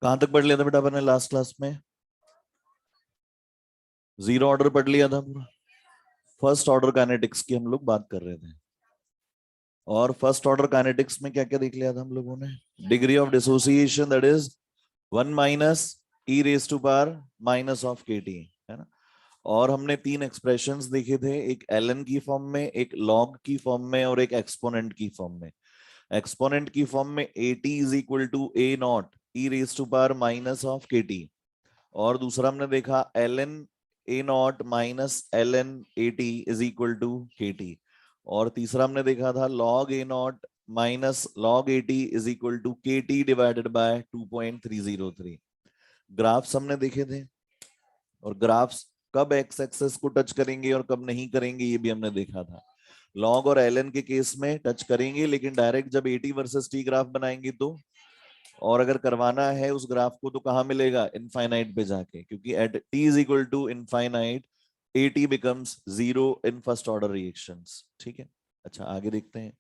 कहां तक पढ़ लिया था बेटा अपने लास्ट क्लास में? जीरो ऑर्डर पढ़ लिया था पूरा। फर्स्ट ऑर्डर काइनेटिक्स की हम लोग बात कर रहे थे। और फर्स्ट ऑर्डर काइनेटिक्स में क्या क्या देख लिया था हम लोगों ने? Degree of dissociation that is 1 minus e raise to power minus of के टी, है ना। और हमने तीन एक्सप्रेशंस देखे थे, एक एलएन की फॉर्म में, एक लॉग की फॉर्म में और एक एक्सपोनेंट की फॉर्म में। एक्सपोनेंट की फॉर्म में a T is equal to A not E raise to power minus of के टी। और दूसरा हमने देखा l N A not minus l N A T is equal to के टी। और तीसरा हमने देखा था log a not minus log a T is equal to के टी डिवाइडेड बाय 2.303। ग्राफ्स हमने देखे थे, और ग्राफ्स कब एक्स एक्सेस को टच करेंगे और कब नहीं करेंगे ये भी हमने देखा था। लॉग और एल एन के केस में टच करेंगे, लेकिन डायरेक्ट जब A T versus T graph बनाएंगे तो। और अगर करवाना है उस ग्राफ को तो कहां मिलेगा? इनफाइनाइट पे जाके, क्योंकि at t is equal to infinite a t becomes zero in first order reactions. ठीक है, अच्छा आगे देखते हैं।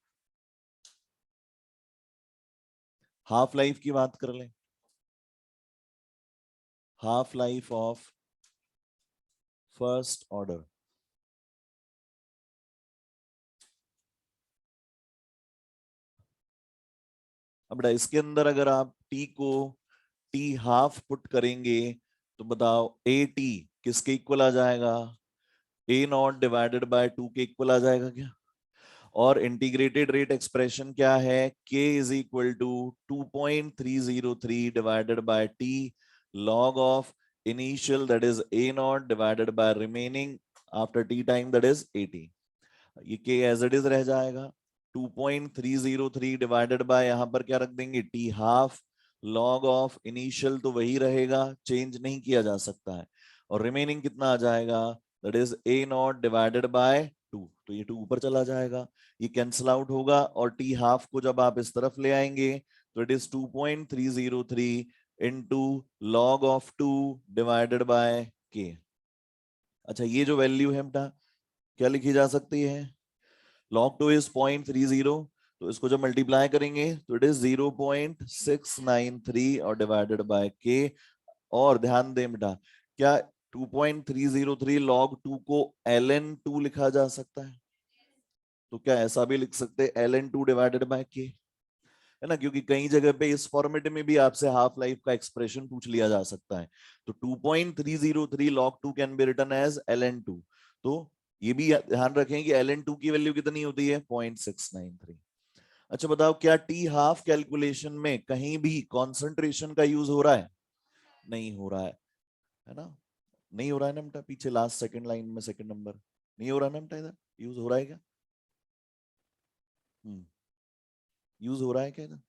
हाफ लाइफ की बात कर लें। Half life of first order. अब इसके अंदर अगर आप टी को टी हाफ पुट करेंगे तो बताओ ए टी किसके इक्वल आ जाएगा? ए नॉट डिवाइडेड बाय 2 के इक्वल आ जाएगा क्या? और इंटीग्रेटेड रेट एक्सप्रेशन क्या है? k is equal to 2.303 divided by t log of initial that is A not divided by remaining after T time that is 80। ये k as it is रह जाएगा। 2.303 divided bye यहां पर क्या रख देंगे? T half log of initial तो वही रहेगा, चेंज नहीं किया जा सकता है। और रिमेनिंग कितना आ जाएगा? That is A not divided by 2, तो ये 2 ऊपर चला जाएगा, ये कैंसिल आउट होगा। और टी हाफ को जब आप इस तरफ ले आएंगे तो it is 2.303 into log of 2 divided by के। अच्छा, ये जो वैल्यू है बेटा क्या लिखी जा सकती है? log 2 is 0.30, तो इसको जब मल्टीप्लाई करेंगे तो इट इज 0.693 और डिवाइडेड बाय के। और ध्यान दें बेटा, क्या 2.303 log 2 को ln2 लिखा जा सकता है? तो क्या ऐसा भी लिख सकते हैं ln2 डिवाइडेड बाय के, है ना, क्योंकि कई जगह पे इस फॉर्मेट में भी आपसे हाफ लाइफ का एक्सप्रेशन पूछ लिया जा सकता है। तो 2.303 log 2 can be written as ln2। तो ये भी ध्यान रखें कि ln2 की वैल्यू कितनी होती है? 0.693। अच्छा बताओ, क्या टी हाफ कैलकुलेशन में कहीं भी कॉन्सेंट्रेशन का यूज हो रहा है? नहीं हो रहा है ना? नहीं हो रहा है ना बेटा? पीछे लास्ट सेकंड लाइन में सेकंड नंबर नहीं हो रहा है ना बेटा? इधर यूज हो रहा है क्या? यूज हो रहा है क्या इधर?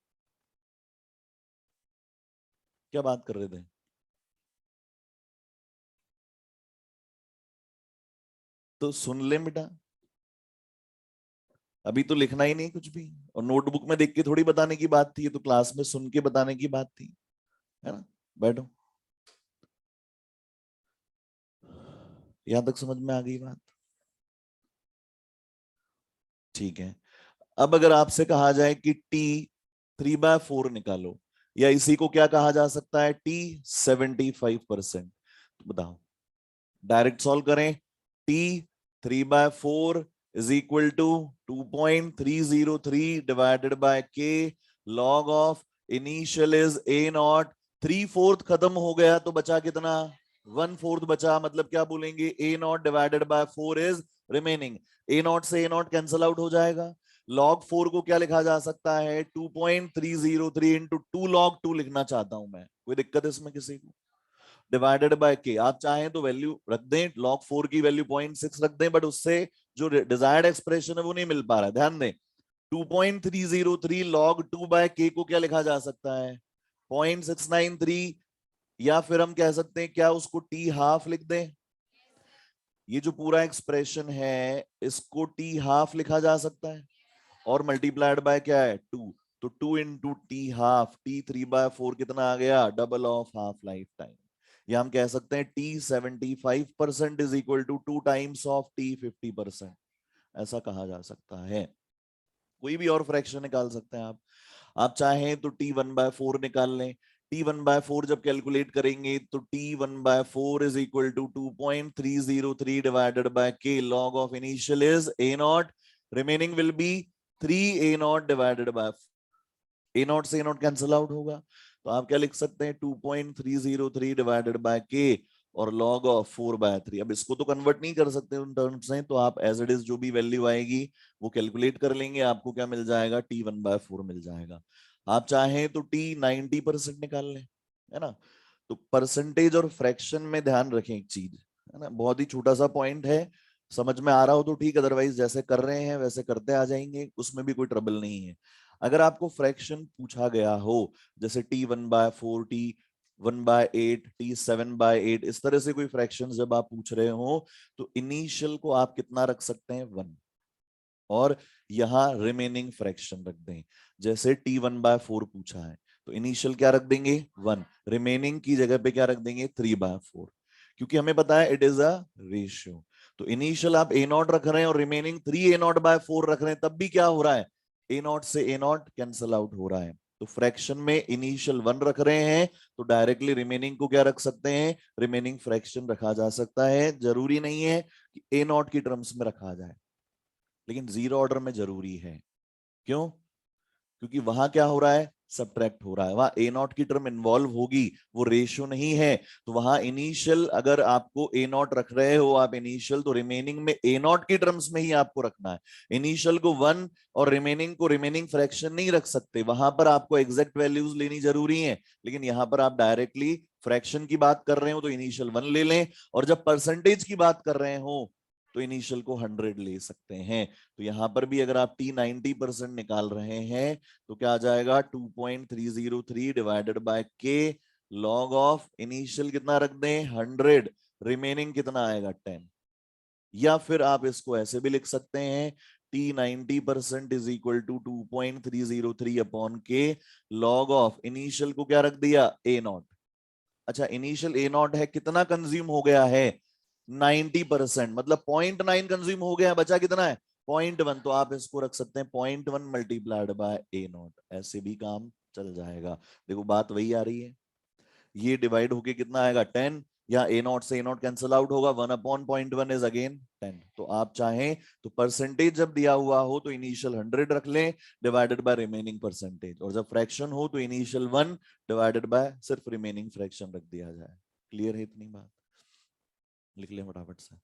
क्या बात कर रहे थे? तो सुन ले बेटा, अभी तो लिखना ही नहीं कुछ भी, और नोटबुक में देख के थोड़ी बताने की बात थी, ये तो क्लास में सुन के बताने की बात थी, है ना। बैठो, यहां तक समझ में आ गई बात? ठीक है। अब अगर आपसे कहा जाए कि टी 3/4 निकालो, या इसी को क्या कहा जा सकता है? टी 75%। तो बताओ, डायरेक्ट सॉल्व करें। T 3/4 is equal to 2.303 divided by K log of initial is A naught. 3/4 खत्म हो गया तो बचा कितना? 1/4 बचा, मतलब क्या बोलेंगे? A not divided by 4 is remaining. A naught से ए नॉट कैंसिल आउट हो जाएगा। लॉग 4 को क्या लिखा जा सकता है? 2.303 इंटू 2 लॉग 2 लिखना चाहता हूं मैं, कोई दिक्कत है इसमें किसी को? डिवाइडेड बाय के, आप चाहें तो वैल्यू रख दें, log 4 की वैल्यू 0.6 रख दें, बट उससे जो डिजायर्ड एक्सप्रेशन है वो नहीं मिल पा रहा है। ध्यान दें, 2.303 log 2 बाय के को क्या लिखा जा सकता है? 0.693। या फिर हम कह सकते हैं क्या उसको टी हाफ लिख दें? ये जो पूरा एक्सप्रेशन है इसको टी हाफ लिखा जा सकता है, और मल्टीप्लाइड बाय क्या है? 2। तो 2 इंटू टी हाफ, टी 3/4 कितना आ गया? Double of half life time. या हम कह सकते हैं t 75% is equal to 2 times of T 50%, ऐसा कहा जा सकता है। कोई भी और फ्रैक्शन निकाल सकते हैं आप चाहें तो टी 1/4 निकाल लें, t1/4 जब कैलकुलेट करेंगे तो t1/4 is equal to 2.303 divided by k log of initial is a not, remaining will be 3a not divided by a not से a नॉट कैंसिल आउट होगा, तो आप क्या लिख सकते हैं 2.303 डिवाइडेड बाय k और log ऑफ 4/3। अब इसको तो कन्वर्ट नहीं कर सकते उन टर्म्स में, तो आप एज इट इज जो भी वैल्यू आएगी वो कैलकुलेट कर लेंगे, आपको क्या मिल जाएगा t1/4 मिल जाएगा। आप चाहें तो t 90% निकाल लें, है ना। तो परसेंटेज और फ्रैक्शन में ध्यान रखें एक चीज, है ना, बहुत ही छोटा सा पॉइंट है, समझ में आ रहा हो तो ठीक, अदरवाइज जैसे कर रहे हैं वैसे करते आ जाएंगे, उसमें भी कोई ट्रबल नहीं है। अगर आपको फ्रैक्शन पूछा गया हो जैसे t1/4, t1/8, t7/8, इस तरह से कोई फ्रैक्शन जब आप पूछ रहे हो तो इनिशियल को आप कितना रख सकते हैं 1, और यहां रिमेनिंग फ्रैक्शन रख दें। जैसे t1/4 पूछा है तो इनिशियल क्या रख देंगे 1, रिमेनिंग की जगह पे क्या रख देंगे 3/4, क्योंकि हमें पता है इट इज अ रेशियो। तो इनिशियल आप a नॉट रख रहे हैं और रिमेनिंग 3a0/4 रख रहे हैं, तब भी क्या हो रहा है a नॉट से a नॉट कैंसल आउट हो रहा है। तो फ्रैक्शन में इनिशियल 1 रख रहे हैं तो डायरेक्टली रिमेनिंग को क्या रख सकते हैं, रिमेनिंग फ्रैक्शन रखा जा सकता है। जरूरी नहीं है कि a नॉट की टर्म्स में रखा जाए, लेकिन जीरो ऑर्डर में जरूरी है। क्यों? क्योंकि वहां क्या हो रहा है, सब्ट्रैक्ट हो रहा है, वहां ए नॉट की टर्म इन्वॉल्व होगी, वो रेशियो नहीं है। तो वहां इनिशियल अगर आपको ए नॉट रख रहे हो आप इनिशियल, तो रिमेनिंग में ए नॉट की टर्म्स में ही आपको रखना है। इनिशियल को 1 और रिमेनिंग को रिमेनिंग फ्रैक्शन नहीं रख सकते, वहां पर आपको एग्जैक्ट वैल्यूज लेनी जरूरी है। लेकिन यहां पर आप डायरेक्टली फ्रैक्शन की बात कर रहे हो तो इनिशियल 1 ले लें, और जब परसेंटेज की बात कर रहे हो तो इनिशियल को 100 ले सकते हैं। तो यहां पर भी अगर आप t 90% निकाल रहे हैं तो क्या आ जाएगा 2.303 divided by k log of initial कितना रख दें 100, रिमेनिंग कितना आएगा 10। या फिर आप इसको ऐसे भी लिख सकते हैं t 90% is equal to 2.303 upon k log of initial को क्या रख दिया a नॉट। अच्छा, इनिशियल ए नॉट है, कितना कंज्यूम हो गया है 90%, मतलब 0.9 कंज्यूम हो गया, बचा कितना है 0.1, तो आप इसको रख सकते हैं 0.1 मल्टीप्लाइड बाय ए नॉट, ऐसे भी काम चल जाएगा। देखो बात वही आ रही है, ये डिवाइड होके कितना आएगा 10, या ए नॉट से ए नॉट कैंसिल आउट होगा, 1/0.1 इज अगेन 10। तो आप चाहें तो परसेंटेज जब दिया हुआ हो तो इनिशियल 100 रख लें डिवाइडेड बाय रिमेनिंग परसेंटेज, और जब फ्रैक्शन हो तो इनिशियल 1 डिवाइडेड बाय सिर्फ रिमेनिंग फ्रैक्शन रख दिया जाए। क्लियर है इतनी बात? लिख लें फटाफट से।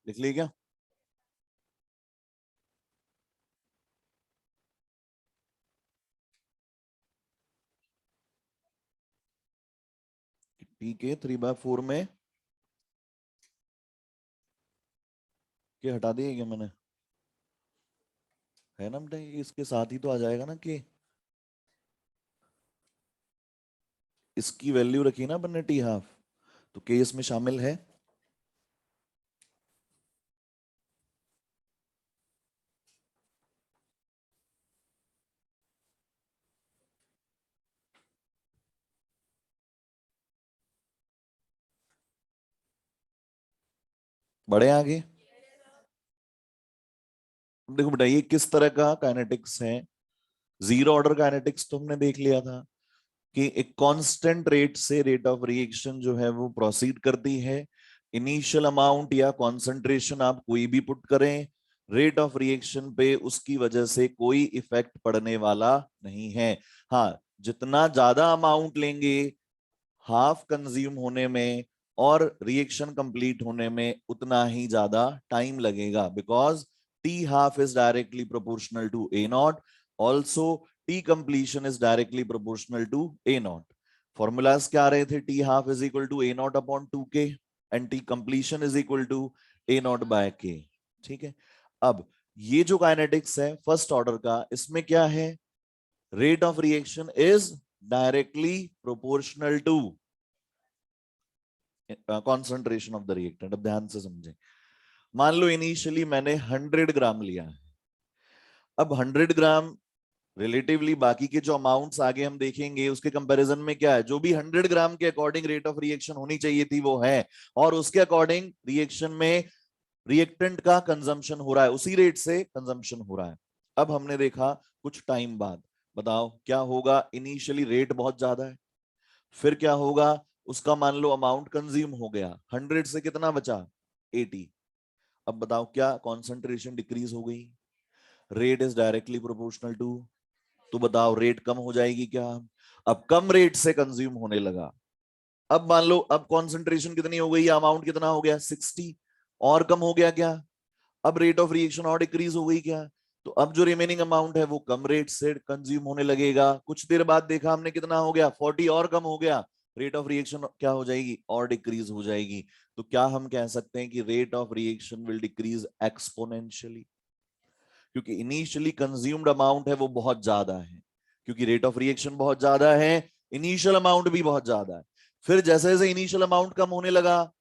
लिख लिया क्या? टी के 3/4 में के हटा दिए क्या मैंने? है ना बेटा, इसके साथ ही तो आ जाएगा ना कि इसकी वैल्यू रखी ना अपन ने टी हाफ, तो के इसमें शामिल है। बड़े आगे। देखो बेटा, ये किस तरह का काइनेटिक्स है? जीरो ऑर्डर काइनेटिक्स तो हमने देख लिया था कि एक कांस्टेंट रेट से रेट ऑफ रिएक्शन जो है वो प्रोसीड करती है। इनिशियल अमाउंट या कॉन्सेंट्रेशन आप कोई भी पुट करें, रेट ऑफ रिएक्शन पे उसकी वजह से कोई इफेक्ट पड़ने वाला नहीं है। हाँ, जितना ज्यादा अमाउंट लेंगे हाफ कंज्यूम होने में और रिएक्शन कंप्लीट होने में उतना ही ज्यादा टाइम लगेगा, because T half is directly proportional to A naught, also T completion is directly proportional to A naught. Formulas क्या आ रहे थे? T half is equal to A naught upon 2k and T completion is equal to A naught by K. ठीक है। अब ये जो kinetics है फर्स्ट ऑर्डर का, इसमें क्या है? Rate of reaction is directly proportional to concentration of the reactant. अब ध्यान से समझें, मान लो इनिशियली मैंने 100 ग्राम लिया है। अब 100 ग्राम रिलेटिवली बाकी के जो अमाउंट्स आगे हम देखेंगे उसके कंपैरिजन में क्या है, जो भी 100 ग्राम के अकॉर्डिंग रेट ऑफ रिएक्शन होनी चाहिए थी वो है, और उसके अकॉर्डिंग रिएक्शन में रिएक्टेंट का कंजम्पशन हो रहा है, उसी रेट से कंजम्पशन हो रहा है। अब हमने देखा कुछ टाइम बाद, बताओ क्या होगा? इनिशियली रेट बहुत ज्यादा है, फिर क्या होगा? उसका मान लो अमाउंट कंज्यूम हो गया, 100 से कितना बचा? 80। अब बताओ क्या कॉन्सेंट्रेशन डिक्रीज हो गई? Rate is directly proportional to, तो बताओ रेट कम हो जाएगी क्या? अब कम रेट से कंज्यूम होने लगा। अब मान लो अब कॉन्सेंट्रेशन कितनी हो गई, अमाउंट कितना हो गया? 60। और कम हो गया क्या? अब रेट ऑफ रिएक्शन और डिक्रीज हो गई क्या? तो अब जो रिमेनिंग अमाउंट है वो कम रेट से कंज्यूम होने लगेगा। कुछ देर बाद देखा हमने कितना हो गया? 40 और कम हो गया। रेट ऑफ रिएक्शन क्या हो जाएगी? और डिक्रीज हो जाएगी। तो क्या हम कह सकते हैं कि rate of reaction will decrease exponentially? क्योंकि इनिशियली कंज्यूम्ड अमाउंट है वो बहुत ज्यादा है, क्योंकि रेट ऑफ रिएक्शन बहुत ज्यादा है, इनिशियल अमाउंट भी बहुत ज्यादा है। फिर जैसे जैसे इनिशियल अमाउंट कम होने लगा,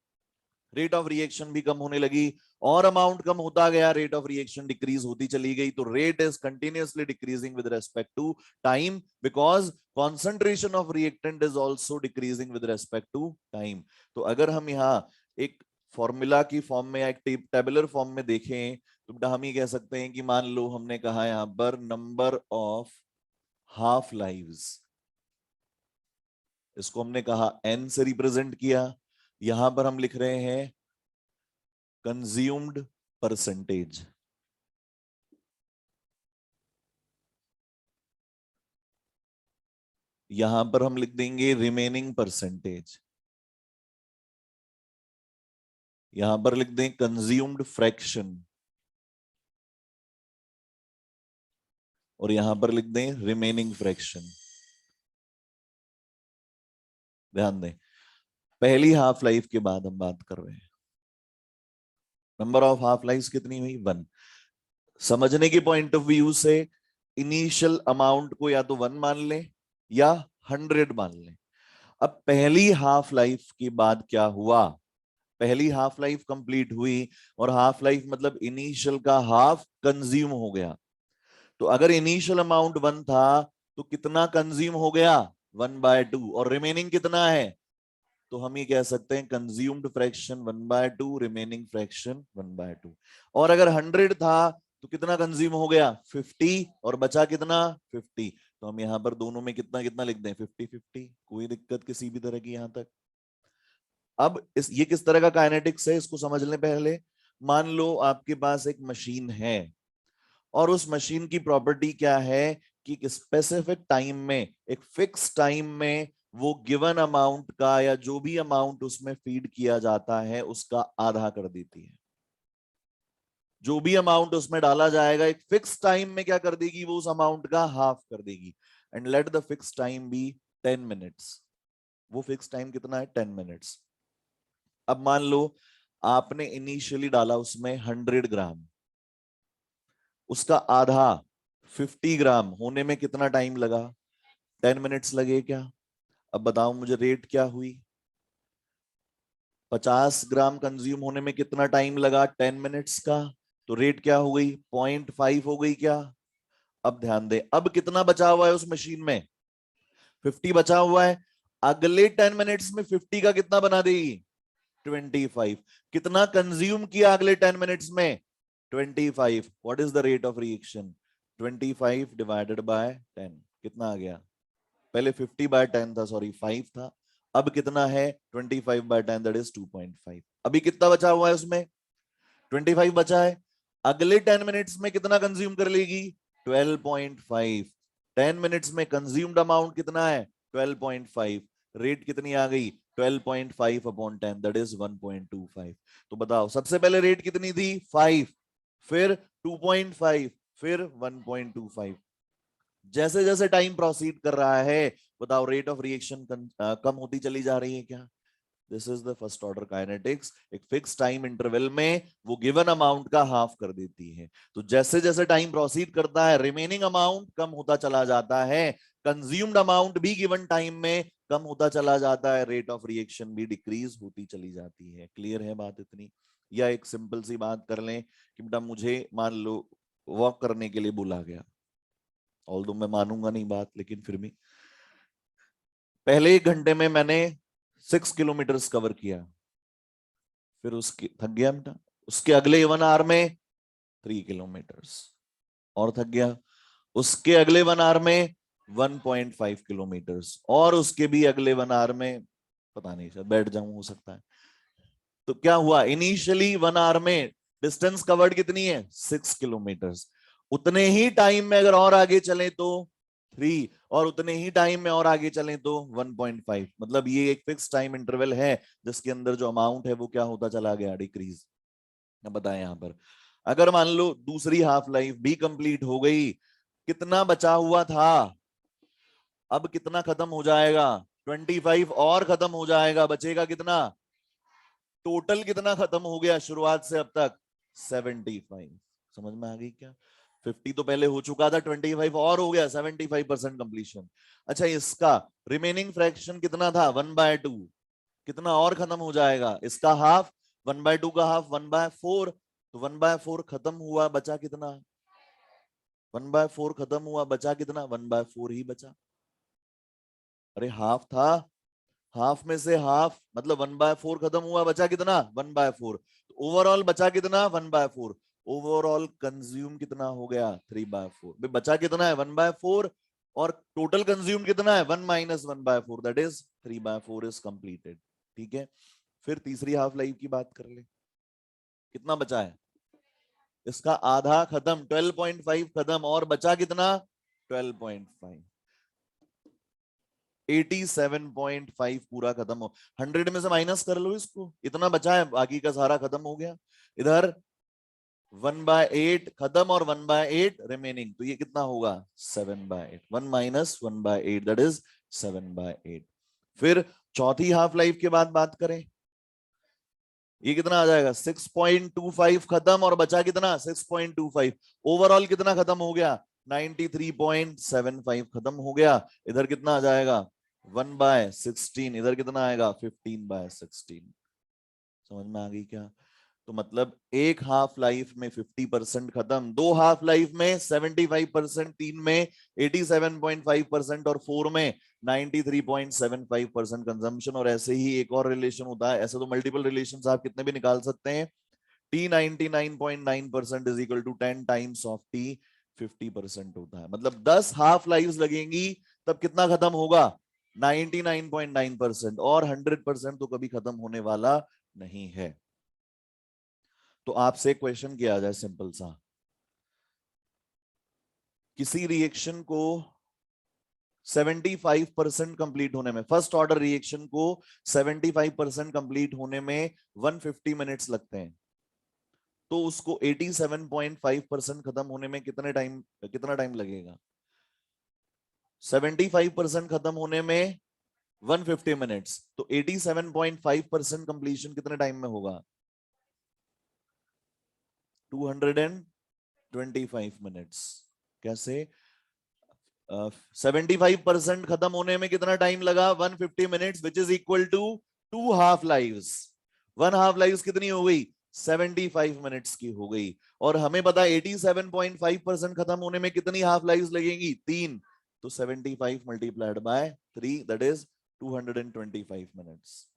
रेट ऑफ रिएक्शन भी कम होने लगी, और अमाउंट कम होता गया, रेट ऑफ रिएक्शन डिक्रीज होती चली गई। तो rate is continuously decreasing with respect to time, because concentration of reactant is also decreasing with respect to time. तो अगर हम यहाँ एक फॉर्मूला की फॉर्म में या एक टेबुलर फॉर्म में देखें, तो हम ये कह सकते हैं कि मान लो हमने कहा यहां पर नंबर ऑफ हाफ लाइव्स, इसको हमने कहा n से रिप्रेजेंट किया। यहां पर हम लिख रहे हैं कंज्यूम्ड परसेंटेज। यहां पर हम लिख देंगे रिमेनिंग परसेंटेज। यहां पर लिख दें कंज्यूम्ड फ्रैक्शन, और यहां पर लिख दें रिमेनिंग फ्रैक्शन। ध्यान दें, पहली हाफ लाइफ के बाद हम बात कर रहे हैं। नंबर ऑफ हाफ लाइफ कितनी हुई? 1। समझने के पॉइंट ऑफ व्यू से इनिशियल अमाउंट को या तो 1 मान लें या 100 मान लें। अब पहली हाफ लाइफ के बाद क्या हुआ? पहली हाफ लाइफ कंप्लीट हुई, और हाफ लाइफ मतलब इनिशियल का हाफ कंज्यूम हो गया। तो अगर इनिशियल अमाउंट 1 था तो कितना कंज्यूम हो गया? 1/2। और रिमेनिंग कितना है? तो हम ये कह सकते हैं कंज्यूम्ड फ्रैक्शन 1/2, रिमेनिंग फ्रैक्शन 1/2। और अगर 100 था तो कितना कंज्यूम हो गया? 50। और बचा कितना? 50। तो हम यहां पर दोनों में कितना कितना लिख दें? 50-50। कोई दिक्कत किसी भी तरह की यहां तक? अब ये किस तरह का काइनेटिक्स है इसको समझ लें पहले। मान लो आपके पास एक मशीन है, और उस मशीन की प्रॉपर्टी क्या है कि एक स्पेसिफिक टाइम में, एक फिक्स टाइम में वो गिवन अमाउंट का या जो भी अमाउंट उसमें फीड किया जाता है उसका आधा कर देती है। जो भी अमाउंट उसमें डाला जाएगा एक फिक्स टाइम में क्या कर देगी, वो उस अमाउंट का हाफ कर देगी। And let the fix time be 10 minutes. वो फिक्स टाइम कितना है, 10 मिनट्स। अब मान लो आपने इनिशियली डाला उसमें 100 ग्राम, उसका आधा 50 ग्राम होने में कितना टाइम लगा, 10 मिनट्स लगे क्या। अब बताओ मुझे रेट क्या हुई, 50 ग्राम कंज्यूम होने में कितना टाइम लगा, 10 मिनट्स का। तो रेट क्या हो गई, 0.5 हो गई क्या। अब ध्यान दे, अब कितना बचा हुआ है उस मशीन में, 50 बचा हुआ है। अगले 10 मिनट्स में 50 का कितना बना देगी, 25। कितना कंज्यूम किया अगले 10 मिनट्स में, 25। What is the rate of reaction, 25 divided by 10, कितना आ गया, पहले 50/10 था, सॉरी 5 था, अब कितना है 25/10, दैट इज 2.5। अभी कितना बचा हुआ है उसमें, 25 बचा है। अगले 10 मिनट्स में कितना कंज्यूम कर लेगी, 12.5। 10 मिनट्स में कंज्यूम्ड अमाउंट कितना है, 12.5। रेट कितनी आ गई, 12.5/10, दैट इज 1.25। तो बताओ सबसे पहले रेट कितनी थी, 5, फिर 2.5, फिर 1.25। जैसे जैसे टाइम प्रोसीड कर रहा है, बताओ रेट ऑफ रिएक्शन कम होती चली जा रही है क्या। This is the first order kinetics. एक फिक्स टाइम इंटरवल में वो गिवन अमाउंट का हाफ कर देती है। तो जैसे जैसे टाइम प्रोसीड करता है, रिमेनिंग अमाउंट कम होता चला जाता है, कंज्यूम्ड अमाउंट भी गिवन टाइम में कम होता चला जाता है, रेट ऑफ रिएक्शन भी डिक्रीज होती चली जाती है। क्लियर है बात इतनी। या एक सिंपल सी बात कर लें कि बेटा मुझे मान लो वॉक करने के लिए बुला गया, ऑल्दो मैं मानूंगा नहीं बात, लेकिन फिर भी पहले 1 घंटे में मैंने 6 किलोमीटर कवर किया, फिर उसके थक गया बेटा, उसके अगले 1 आवर में 3 किलोमीटर और थक गया, उसके अगले 1 आवर में 1.5 किलोमीटर, और उसके भी अगले 1 आवर में पता नहीं सर बैठ जाऊं हो सकता है। तो क्या हुआ, इनिशियली 1 आवर में डिस्टेंस कवर्ड कितनी है, 6 किलोमीटर। उतने ही टाइम में अगर और आगे चले तो 3, और उतने ही टाइम में और आगे चलें तो 1.5। मतलब ये एक फिक्स टाइम इंटरवल है जिसके अंदर जो अमाउंट है वो क्या होता चला गया, डिक्रीज। अब बताएं यहां पर, अगर मान लो दूसरी हाफ लाइफ भी कंप्लीट हो गई, कितना बचा हुआ था, अब कितना खत्म हो जाएगा, 25 और खत्म हो जाएगा, बचेगा कितना, टोटल कितना खत्म हो गया शुरुआत से अब तक, 75। समझ में आ गई क्या, 50 तो पहले हो चुका था, 25 और हो गया, 75% कंप्लीशन। अच्छा इसका रिमेनिंग फ्रैक्शन कितना था, 1/2, कितना और खत्म हो जाएगा, इसका हाफ, 1/2 का हाफ 1/4, तो 1/4 खत्म हुआ, बचा कितना, 1/4 खत्म हुआ, बचा कितना, 1/4 ही बचा। अरे हाफ था, हाफ में से हाफ मतलब 1/4 खत्म हुआ, बचा कितना, 1/4। ओवरऑल बचा कितना, 1/4। ओवरऑल कंज्यूम कितना हो गया, 3/4। बचा कितना है, 1/4, और टोटल कंज्यूम कितना है, 1 - 1/4, दैट इज 3/4 इज कंप्लीटेड। ठीक है, फिर तीसरी हाफ लाइफ की बात कर ले, कितना बचा है, इसका आधा खत्म, 12.5 खत्म, और बचा कितना, 12.5, 87.5 पूरा खत्म हो, 100 में से माइनस कर लो इसको, इतना बचा है, बाकी का सारा खत्म हो गया। इधर 1/8 खत्म और 1/8 रिमेनिंग, तो ये कितना होगा, 7/8, 1 - 1/8 दैट इज 7/8। फिर चौथी हाफ लाइफ के बाद बात करें, ये कितना आ जाएगा, 6.25 खत्म और बचा कितना, 6.25। ओवरऑल कितना खत्म हो गया, 93.75 खत्म हो गया। इधर कितना आ जाएगा, 1/16, इधर कितना आएगा, 15/16। समझ में आ गई क्या। तो मतलब एक हाफ लाइफ में 50% खत्म, दो हाफ लाइफ में 75%, तीन में 87.5%, और 4 में 93.75% कंजम्पशन। और ऐसे ही एक और रिलेशन होता है, ऐसे तो मल्टीपल रिलेशंस आप कितने भी निकाल सकते हैं। T 99.9% is equal to 10 times of T 50% होता है। मतलब 10 हाफ लाइव्स लगेंगी तब कितना खत्म होगा, 99.9%, और 100% तो कभी खत्म होने वाला नहीं है। तो आपसे क्वेश्चन किया जाए सिंपल सा, किसी रिएक्शन को 75% कंप्लीट होने में, फर्स्ट ऑर्डर रिएक्शन को 75% कंप्लीट होने में 150 मिनट्स लगते हैं, तो उसको 87.5% खत्म होने में कितना टाइम लगेगा? 75% खत्म होने में 150 मिनट्स। तो 87.5% कंप्लीशन कितने टाइम में होगा? 225 मिनट्स। कैसे? 75% खत्म होने में कितना टाइम लगा? 150 minutes, which is equal to 2 half lives. 1 half lives कितनी हो गई? 75 मिनट्स की हो गई। और हमें पता 87.5% खत्म होने में कितनी हाफ लाइव्स लगेंगी? 3। तो 75 multiplied by 3, that is 225 minutes.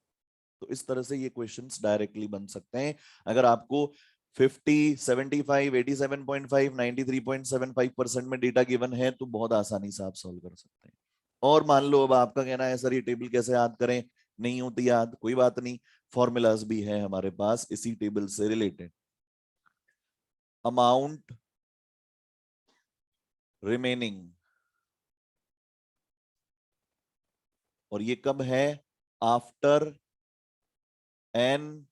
तो इस तरह से ये क्वेश्चंस डायरेक्टली बन सकते हैं। अगर आपको 50, 75, 87.5, 93.75% में डेटा गिवन है तो बहुत आसानी से आप सॉल्व कर सकते हैं। और मान लो अब आपका कहना है सर ये टेबल कैसे याद करें? नहीं होती याद, कोई बात नहीं, फॉर्मूलाज भी है हमारे पास इसी टेबल से रिलेटेड। अमाउंट रिमेनिंग, और ये कब है? After n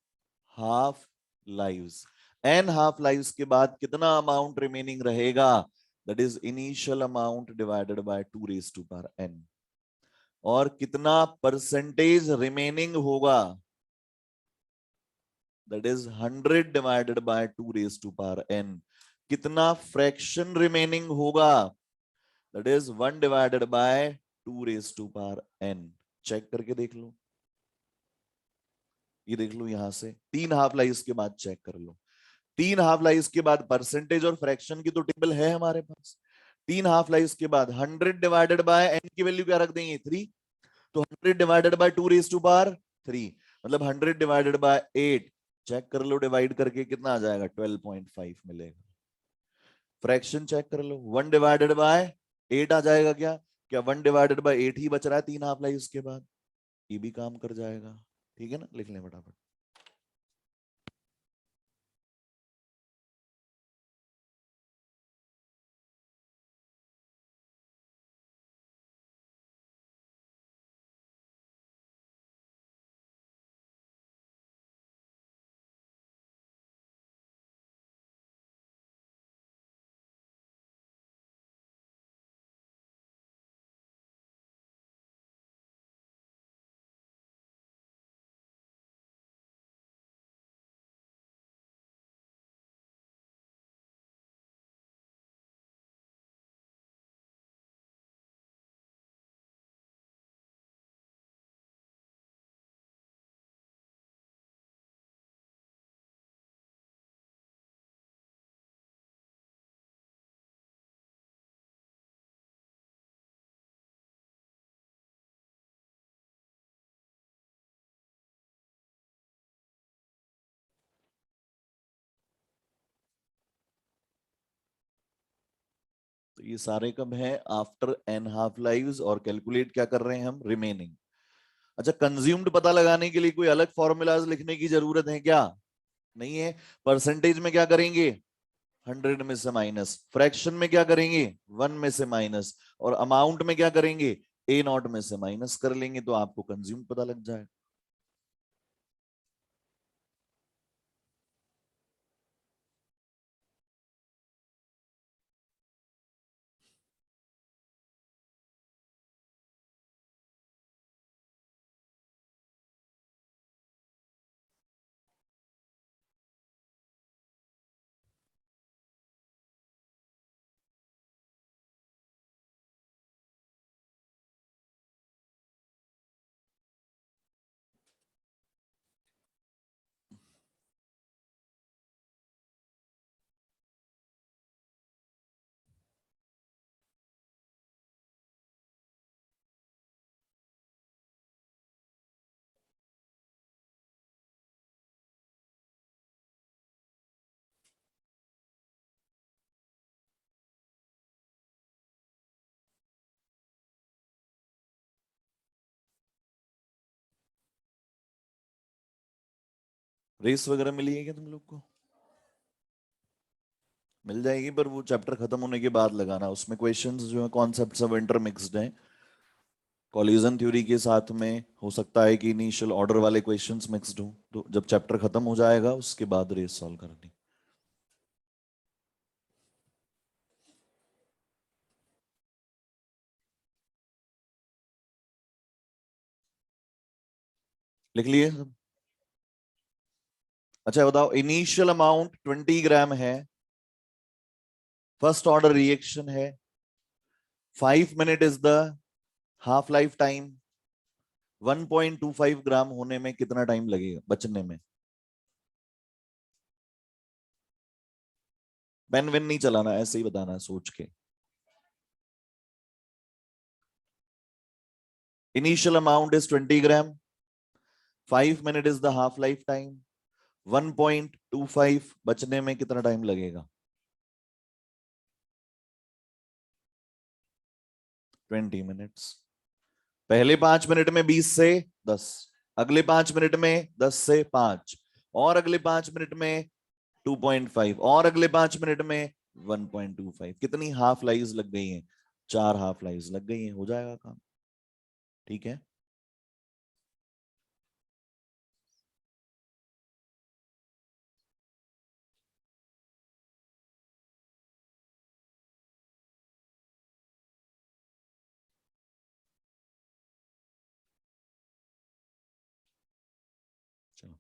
half lives. n half lives के बाद कितना अमाउंट रिमेनिंग रहेगा? That is initial amount divided by 2n। और कितना परसेंटेज रिमेनिंग होगा? That is 100 divided by 2n। कितना फ्रैक्शन रिमेनिंग होगा? That is 1 divided by 2n। Check करके देख लो, ये देख लो यहां से 3 हाफ लाइव्स के बाद चेक कर लो। 3 हाफ लाइव्स के बाद परसेंटेज और फ्रैक्शन की तो टेबल है हमारे पास। 3 हाफ लाइव्स के बाद 100 डिवाइडेड बाय एन की वैल्यू क्या रख देंगे? 3। तो 100 डिवाइडेड बाय 2 3, मतलब 100 डिवाइडेड बाय 8। चेक कर लो डिवाइड करके कितना आ जाएगा? 12.5 मिलेगा। फ्रैक्शन चेक कर लो, 1 डिवाइडेड बाय 8 आ जाएगा क्या? क्या 1 डिवाइडेड बाय 8 ही बच रहा है 3 हाफ लाइव्स के बाद? ये भी काम कर जाएगा। ठीक है ना, लिख लें फटाफट। तो ये सारे कब है? After n half lives. और कैलकुलेट क्या कर रहे हैं हम? रिमेनिंग। अच्छा, कंज्यूम्ड पता लगाने के लिए कोई अलग फॉर्मूलाज लिखने की जरूरत है क्या? नहीं है। परसेंटेज में क्या करेंगे? 100 में से माइनस। फ्रैक्शन में क्या करेंगे? 1 में से माइनस। और अमाउंट में क्या करेंगे? A0 में से माइनस कर लेंगे, तो आपको कंज्यूम पता लग जाए। रेस वगैरह मिली है क्या तुम लोग को? मिल जाएगी, पर वो चैप्टर खत्म होने के बाद लगाना। उसमें क्वेश्चंस जो है कॉन्सेप्ट सब इंटरमिक्स्ड हैं। कॉलिजन थ्योरी के साथ में हो सकता है कि इनिशियल ऑर्डर वाले क्वेश्चंस मिक्स्ड हो, तो जब चैप्टर खत्म हो जाएगा उसके बाद रेस सॉल्व करनी। लिख लिए सब? अच्छा बताओ, इनिशियल अमाउंट 20 ग्राम है, फर्स्ट ऑर्डर रिएक्शन है, 5 minute is the half life time, 1.25 ग्राम होने में कितना टाइम लगेगा बचने में? पेन वेन नहीं चलाना, ऐसे ही बताना है सोच के। Initial amount is 20 gram, 5 minute is the half life time, 1.25 बचने में कितना टाइम लगेगा? 20 मिनट्स। पहले 5 मिनट में 20 से 10, अगले 5 मिनट में 10 से 5, और अगले 5 मिनट में 2.5, और अगले 5 मिनट में 1.25। कितनी हाफ लाइव्स लग गई हैं? 4 हाफ लाइव्स लग गई हैं, हो जाएगा काम। ठीक है, चलो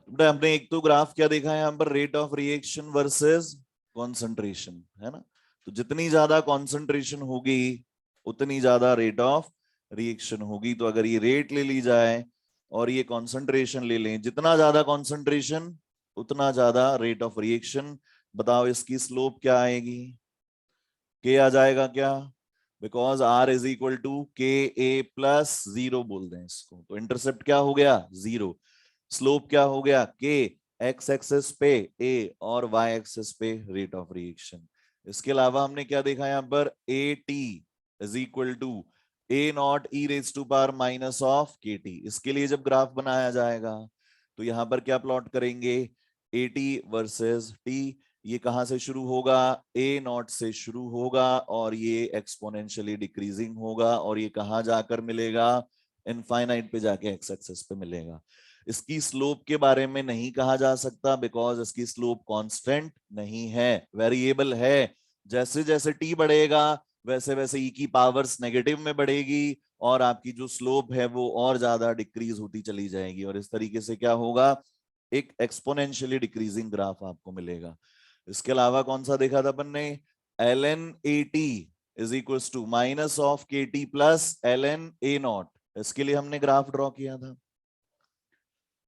बेटा हमने एक तो ग्राफ क्या देखा है यहाँ पर, rate of reaction versus concentration, है ना? तो जितनी ज्यादा कॉन्सेंट्रेशन होगी उतनी ज्यादा रेट ऑफ रिएक्शन होगी। तो अगर ये रेट ले ली जाए और ये कॉन्सेंट्रेशन ले लें, जितना ज्यादा कॉन्सेंट्रेशन उतना ज्यादा रेट ऑफ रिएक्शन। बताओ इसकी स्लोप क्या आएगी? के आ जाएगा क्या? Because R is equal to K A plus zero बोल दें इसको, तो इंटरसेप्ट क्या हो गया? जीरो। स्लोप क्या हो गया? के। एक्स एक्सेस पे ए और वाई एक्सेस पे रेट ऑफ रिएक्शन। इसके अलावा हमने क्या देखा यहाँ पर? A T is equal to A not E raise to power minus of के टी। इसके लिए जब ग्राफ बनाया जाएगा तो यहाँ पर क्या प्लॉट करेंगे? A T versus T. ये कहां से शुरू होगा? ए नॉट से शुरू होगा और ये एक्सपोनेंशियली डिक्रीजिंग होगा, और ये कहां जाकर मिलेगा? इनफाइनाइट पे जाके एक्स एक्सेस पे मिलेगा। इसकी स्लोप के बारे में नहीं कहा जा सकता बिकॉज इसकी स्लोप कांस्टेंट नहीं है, वेरिएबल है। जैसे जैसे टी बढ़ेगा वैसे वैसे ई की पावर्स नेगेटिव में बढ़ेगी और आपकी जो स्लोप है वो और ज्यादा डिक्रीज होती चली जाएगी, और इस तरीके से क्या होगा? एक एक्सपोनेंशियली डिक्रीजिंग ग्राफ आपको मिलेगा। इसके अलावा कौन सा देखा था अपन ने? L N A T is equal to minus of के T plus L N A naught. इसके लिए हमने ग्राफ ड्रॉ किया था।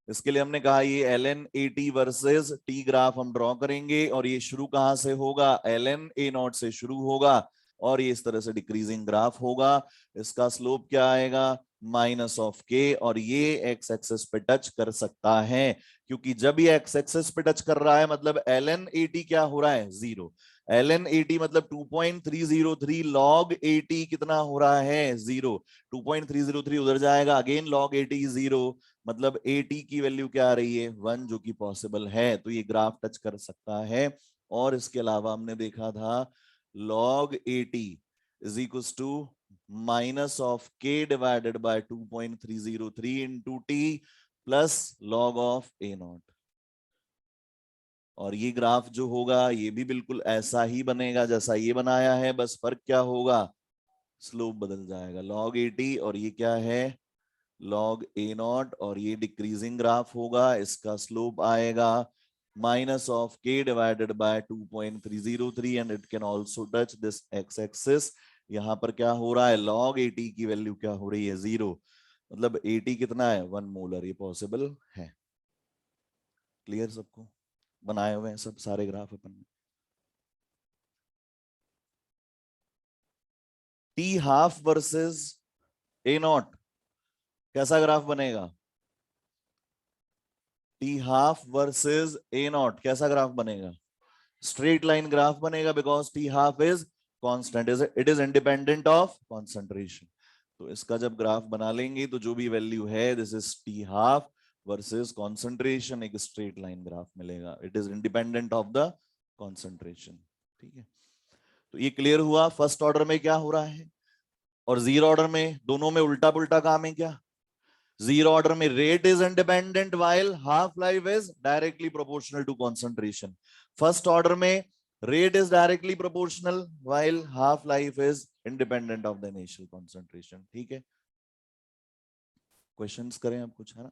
इसके लिए हमने कहा ये L N A T versus T graph हम ड्रॉ करेंगे, और ये शुरू कहां से होगा? एल एन ए नॉट से शुरू होगा और ये इस तरह से डिक्रीजिंग ग्राफ होगा। इसका स्लोप क्या आएगा? माइनस ऑफ के, और ये एक्स एक्सेस पे टच कर सकता है, क्योंकि जब ये एक्स एक्सेस पे टच कर रहा है मतलब एल एन ए टी क्या हो रहा है? Zero. L N A T मतलब 2.303 लॉग ए टी कितना हो रहा है? जीरो। 2.303 उधर जाएगा, again log a T zero, मतलब ए टी की वैल्यू क्या आ रही है? 1, जो कि पॉसिबल है। तो ये ग्राफ टच कर सकता है। और इसके अलावा हमने देखा था log 80 is equal to minus of K divided by 2.303 into T plus log of A naught. और ये ग्राफ जो होगा ये भी बिल्कुल ऐसा ही बनेगा जैसा ये बनाया है, बस फर्क क्या होगा? स्लोप बदल जाएगा। log 80 और ये क्या है? log ए नॉट, और ये डिक्रीजिंग ग्राफ होगा। इसका स्लोप आएगा minus of K divided by 2.303 and it can also touch this x axis. यहाँ पर क्या हो रहा है? log 80 की वैल्यू क्या हो रही है? जीरो। मतलब 80 कितना है? 1 मोलर। ये पॉसिबल है। क्लियर सबको? बनाए हुए हैं सब सारे ग्राफ अपन ने। T half versus A not कैसा ग्राफ बनेगा? T half versus A not कैसा ग्राफ बनेगा? स्ट्रेट लाइन ग्राफ बनेगा because T half is constant, it is independent of concentration. तो इसका जब ग्राफ बना लेंगे तो जो भी वैल्यू है this is T half versus concentration, एक स्ट्रेट लाइन ग्राफ मिलेगा। It is independent of the concentration. ठीक है, तो ये क्लियर हुआ फर्स्ट ऑर्डर में क्या हो रहा है, और जीरो ऑर्डर में दोनों में उल्टा पुल्टा काम है क्या? जीरो ऑर्डर में rate is independent while half life is directly proportional to concentration. First order में rate is directly proportional while half life is independent of the initial concentration. ठीक है, क्वेश्चंस करें आप कुछ, है ना?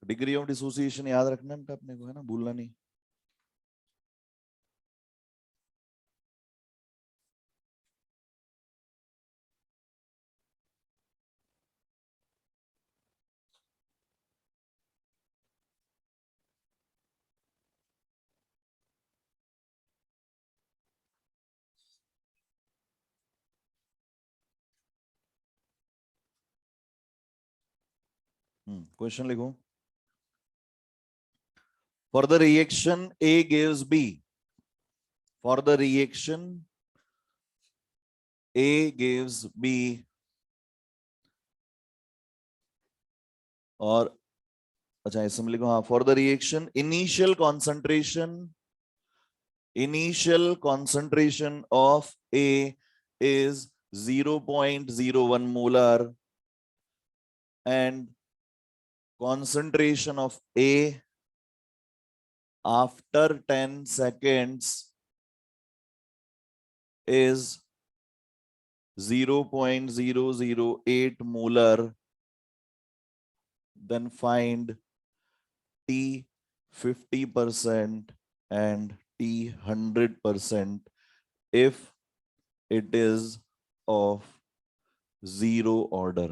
डिग्री ऑफ डिसोसिएशन याद रखना है अपने को, है ना, भूलना नहीं। क्वेश्चन लिखो। For the reaction A gives B. For the reaction A gives B. और अच्छा इसमें लिखो, हाँ, for the reaction initial concentration of A is 0.01 molar and concentration of A after 10 seconds is 0.008 molar. Then find T 50% and T 100% if it is of zero order.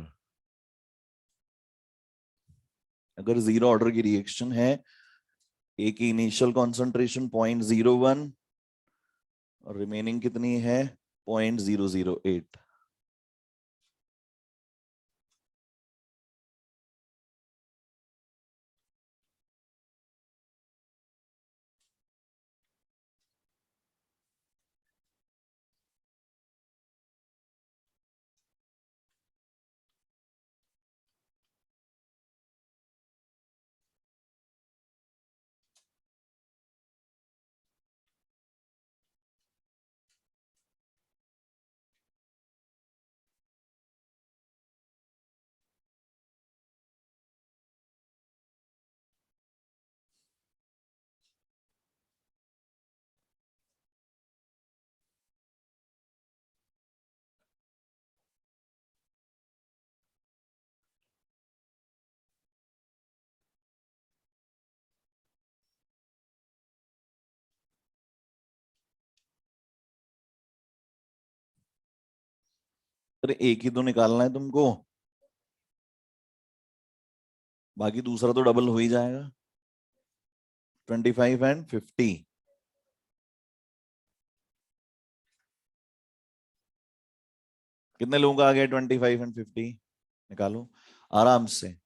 अगर zero order की reaction है, ए की initial concentration 0.01 और remaining कितनी है 0.008। अरे एक ही तो निकालना है तुमको, बाकी दूसरा तो डबल हो ही जाएगा। 25 एंड 50। कितने लोगों का आ गया 25 एंड 50? निकालो आराम से,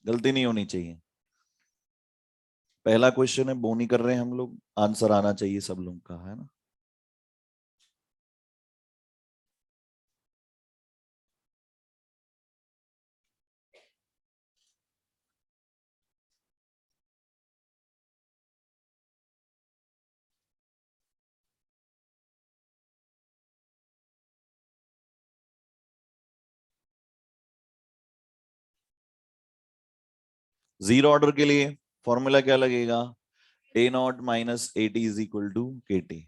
गलती नहीं होनी चाहिए। पहला क्वेश्चन है, बोनी कर रहे हैं हम लोग, आंसर आना चाहिए सब लोग का, है ना? जीरो ऑर्डर के लिए फॉर्मूला क्या लगेगा? A not minus A T is equal to के टी।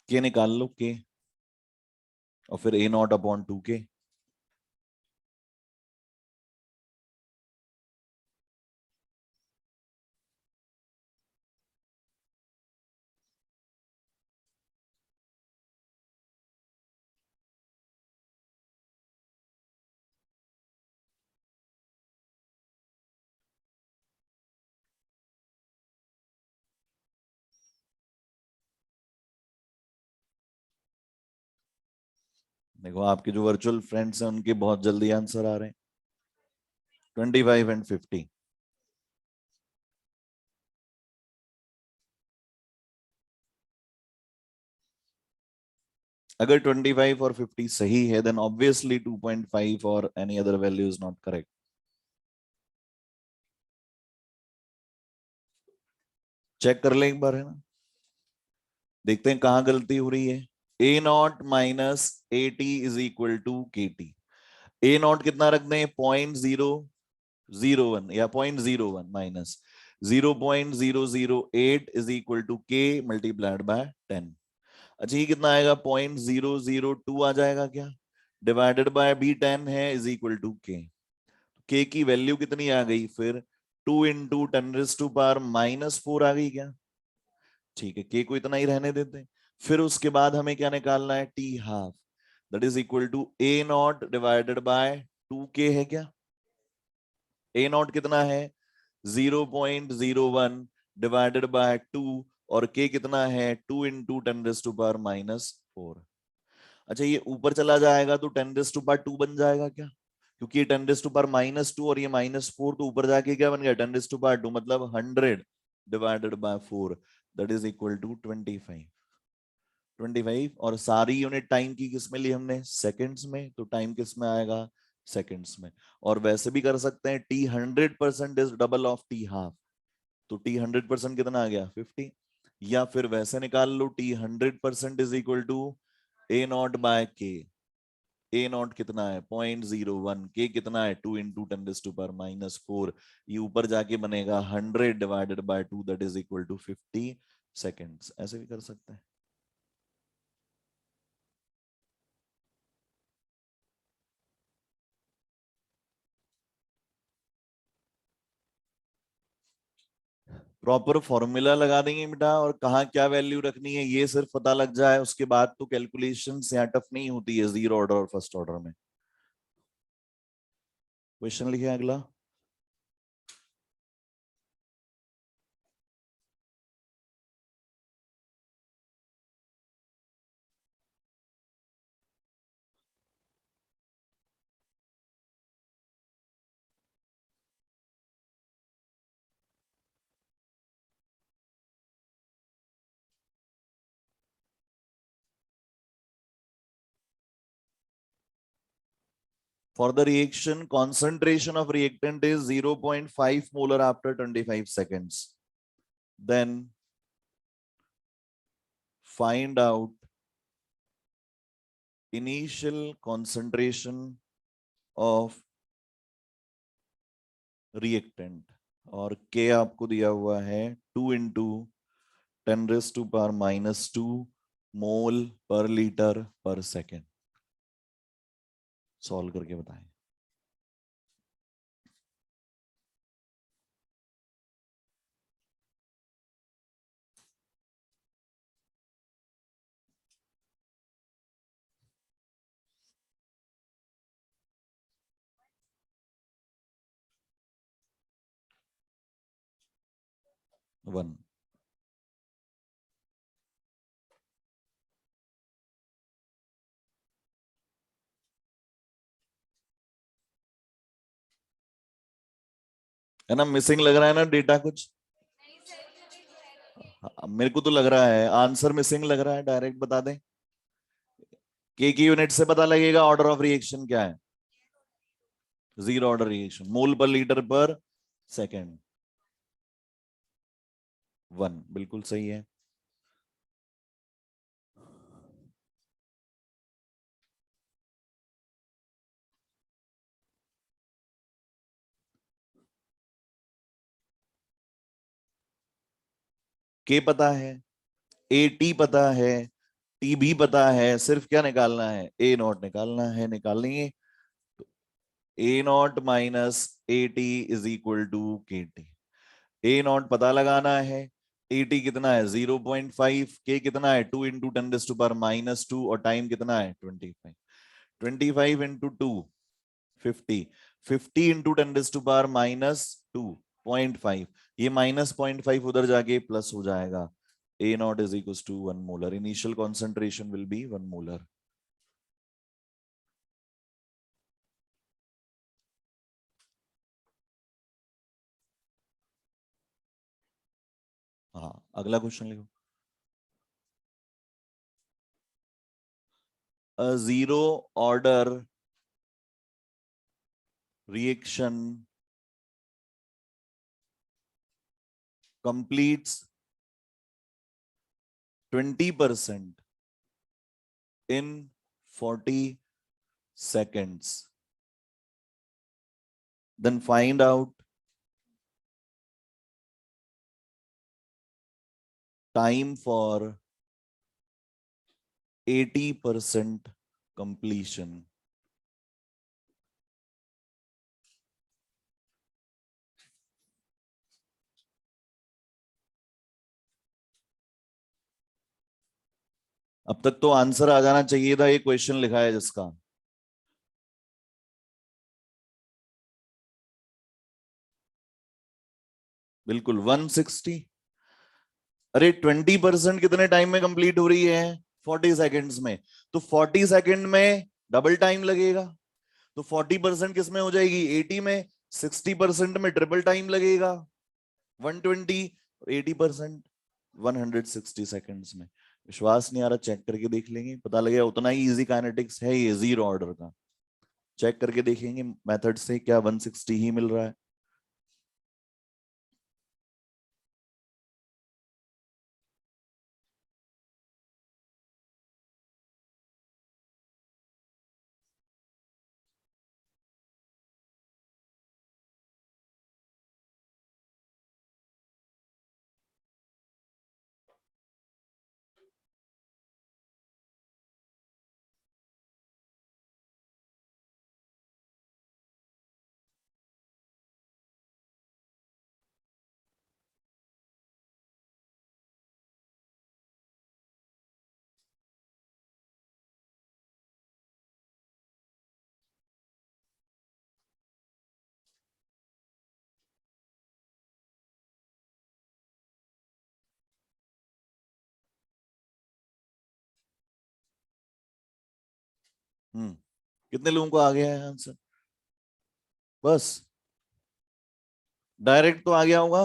के निकाल लो, के, और फिर ए नॉट अपॉन 2 के। देखो आपके जो वर्चुअल फ्रेंड्स हैं उनके बहुत जल्दी आंसर आ रहे हैं। 25 एंड 50। अगर 25 और 50 सही है, देन ऑब्वियसली 2.5 और any other value is not correct. Check कर लें एक बार, है ना, देखते हैं कहां गलती हो रही है। A not minus A T is equal to के टी। ए नॉट कितना रख दें, 0.001 या 0.01 माइनस 0.008 is equal to K multiplied by 10। अच्छा ये कितना आएगा, 0.002 आ जाएगा क्या, डिवाइडेड बाय बी 10 है इज इक्वल टू के की वैल्यू कितनी आ गई फिर, 2 इंटू 10⁻⁻4 आ गई क्या, ठीक है, के को इतना ही रहने देते हैं। फिर उसके बाद हमें क्या निकालना है, T half, that is equal to A not divided by 2 K है क्या, ए नॉट कितना है 0.01 डिवाइडेड बाय 2 और के कितना है 2 इंटू 10⁻⁻4। अच्छा ये ऊपर चला जाएगा तो 10⁻2 बन जाएगा क्या, क्योंकि ये 10⁻⁻2 और ये -4 तो ऊपर जाके क्या बन गया 10⁻2 मतलब 100 divided by 4 that is equal to 25 और सारी यूनिट टाइम की किस में ली हमने, सेकंड्स में, तो टाइम किस में आएगा, सेकंड्स में। और वैसे भी कर सकते हैं T 100% is double of T half, तो टी 100% कितना आ गया 50, या फिर वैसे निकाल लो T 100% is equal to A naught by K, A naught कितना है 0.01, के कितना है 2 इंटू 10⁻⁻4, ये ऊपर जाके बनेगा 100 divided by 2 that is equal to 50 seconds. ऐसे भी कर सकते हैं। प्रॉपर फॉर्मूला लगा देंगे बेटा, और कहाँ क्या वैल्यू रखनी है ये सिर्फ पता लग जाए उसके बाद तो कैलकुलेशन यहाँ टफ नहीं होती है जीरो ऑर्डर और फर्स्ट ऑर्डर में। क्वेश्चन लिखिए अगला। For the reaction, concentration of reactant is 0.5 molar after 25 seconds. Then find out initial concentration of reactant, और K आपको दिया हुआ है 2 इंटू 10⁻⁻2 मोल पर लीटर पर सेकेंड। सॉल्व करके बताएं। वन। है ना, मिसिंग लग रहा है ना डेटा कुछ, मेरे को तो लग रहा है आंसर मिसिंग लग रहा है, डायरेक्ट बता दें। के की यूनिट से पता लगेगा ऑर्डर ऑफ रिएक्शन क्या है, जीरो ऑर्डर रिएक्शन, मोल पर लीटर पर सेकेंड। वन बिल्कुल सही है। के पता है, ए टी पता है, टी भी पता है, सिर्फ क्या निकालना है, ए नॉट निकालना है, निकाल लेंगे। A not minus A T is equal to के टी। ए नॉट पता लगाना है, ए टी कितना है 0.5, के कितना है 2 इंटू 10⁻⁻2 और टाइम कितना है 25। 25 इंटू 2 50, 50 इंटू 10⁻⁻2 0.5, ये -0.5 उधर जाके प्लस हो जाएगा। A naught is equal to 1 molar, initial concentration will be 1 molar. हाँ अगला क्वेश्चन लिखो। A zero order reaction completes 20% in 40 seconds then find out time for 80% completion. अब तक तो आंसर आ जाना चाहिए था, ये क्वेश्चन लिखा है जिसका। बिल्कुल 160। अरे 20% कितने टाइम में कंप्लीट हो रही है? 40 सेकेंड्स में। तो 40 सेकेंड में डबल टाइम लगेगा। तो 40% किस में हो जाएगी? 80 में। 60% में ट्रिपल टाइम लगेगा 120। 80% 160 सेकेंड्स में। विश्वास नहीं आ रहा? चेक करके देख लेंगे, पता लगेगा। उतना ही इजी काइनेटिक्स है ये जीरो ऑर्डर का। चेक करके देखेंगे मेथड से क्या 160 ही मिल रहा है। कितने लोगों को आ गया है आंसर? बस डायरेक्ट तो आ गया होगा।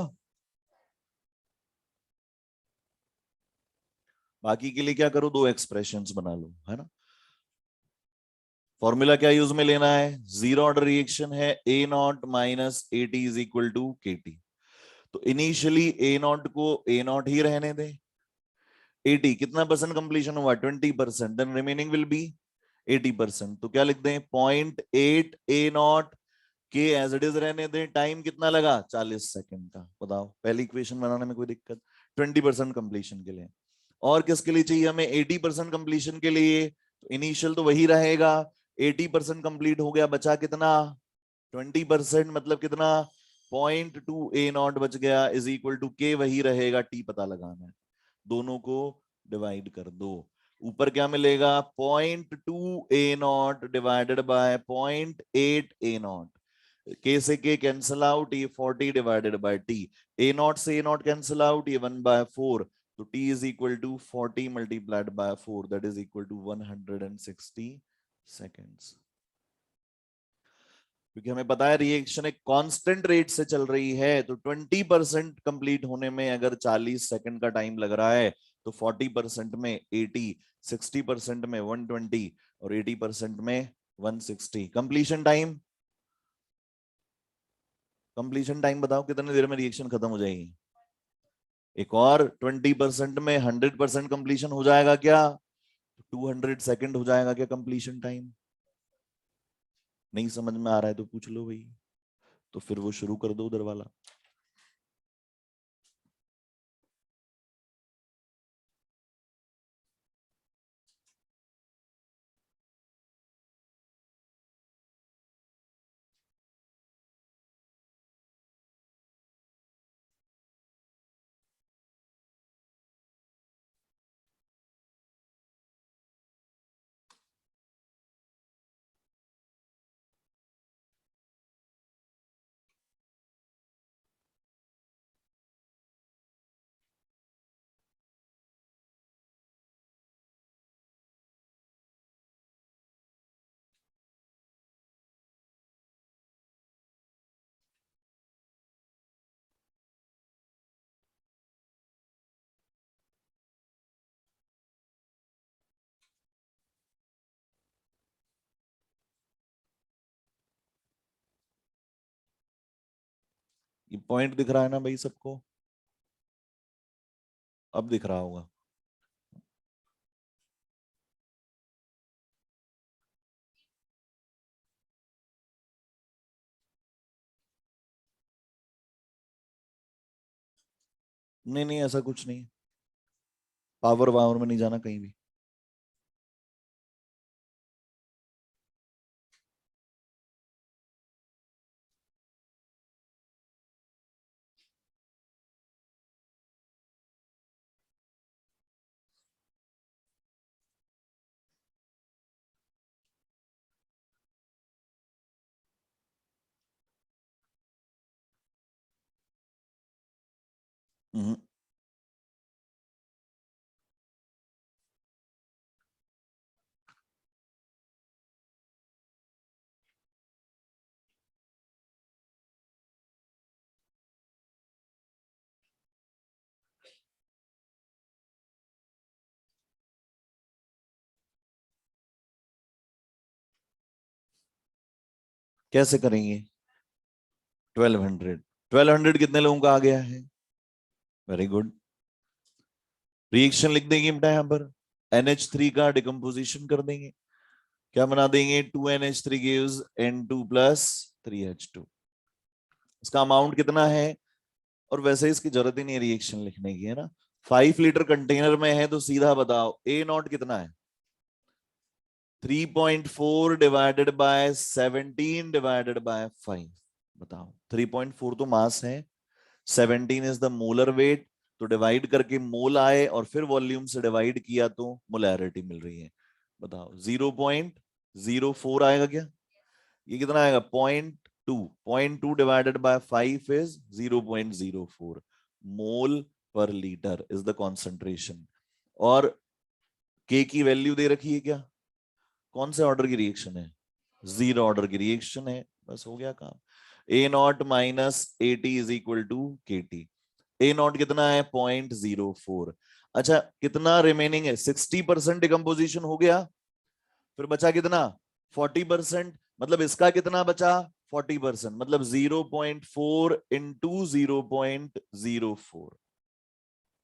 बाकी के लिए क्या करो, दो एक्सप्रेशंस बना लो, है ना। फॉर्मूला क्या यूज में लेना है? जीरो ऑर्डर रिएक्शन है, A not minus A T is equal to के टी। तो इनिशियली ए नॉट को ए नॉट ही रहने दें। 80 कितना परसेंट कंप्लीशन हुआ? 20%। Then remaining will be 80%। तो क्या लिख दें? 0.8 A naught K as it is रहने दें। टाइम कितना लगा? 40 सेकंड का। बताओ, पहली इक्वेशन बनाने में कोई दिक्कत? 20% कंप्लीशन के लिए। और किसके लिए चाहिए हमें? 80% कंप्लीशन के लिए। तो इनिशियल तो वही रहेगा। 80% कंप्लीट हो गया, बचा कितना? 20%। मतलब कितना? 0.2 ए नॉट बच गया इज इक्वल टू के वही रहेगा, टी पता लगाना है। दोनों को डिवाइड कर दो। ऊपर क्या मिलेगा? 0.2 A not divided by 0.8 A naught. K से के कैंसल आउट, ये 40 divided by T. A naught से ए नॉट कैंसल आउट, ये 1/4। तो T is equal to 40 multiplied by 4, that is equal to 160 seconds. क्योंकि हमें पता है रिएक्शन एक कांस्टेंट रेट से चल रही है, तो 20% कंप्लीट होने में अगर 40 सेकंड का टाइम लग रहा है, तो 40% में 80, 60% में 120 और 80% में 160। कंप्लीशन टाइम, कंप्लीशन टाइम बताओ कितने देर में रिएक्शन खत्म हो जाएगी? एक और 20% में 100% कंप्लीशन हो जाएगा क्या? 200 सेकंड हो जाएगा क्या कंप्लीशन टाइम? नहीं समझ में आ रहा है तो पूछ लो भाई, तो फिर वो शुरू कर दो उधर वाला। ये पॉइंट दिख रहा है ना भाई सबको? अब दिख रहा होगा। नहीं नहीं, ऐसा कुछ नहीं, पावर वावर में नहीं जाना कहीं भी। हम्म, कैसे करेंगे? 1200, 1200 कितने लोगों का आ गया है? Very good. रिएक्शन लिख देंगे बेटा यहाँ पर, NH3 का डिकम्पोजिशन कर देंगे, क्या बना देंगे? 2NH3 gives N2 plus 3H2। इसका अमाउंट कितना है? और वैसे इसकी जरूरत ही नहीं है रिएक्शन लिखने की, है ना। 5 लीटर कंटेनर में है तो सीधा बताओ ए नॉट कितना है? 3.4 डिवाइडेड बाय 17 डिवाइडेड बाय 5। बताओ, 3.4 तो मास है, 17 इज द मोलर वेट, तो डिवाइड करके मोल आए और फिर वॉल्यूम से डिवाइड किया तो मोलैरिटी मिल रही है। बताओ 0.04 आएगा क्या? ये कितना आएगा? 0.2 डिवाइडेड बाय 5 इज 0.04 मोल पर लीटर इज द कॉन्सेंट्रेशन। और के की वैल्यू दे रखी है क्या? कौन से ऑर्डर की रिएक्शन है? जीरो ऑर्डर की रिएक्शन है, बस हो गया काम। A not minus A T is equal to के टी। ए नॉट कितना है? 0.04। अच्छा, कितना रिमेनिंग है? 60% डिकम्पोजिशन हो गया, फिर बचा कितना? 40%। मतलब इसका कितना बचा? 40%, मतलब 0.4 इंटू 0.04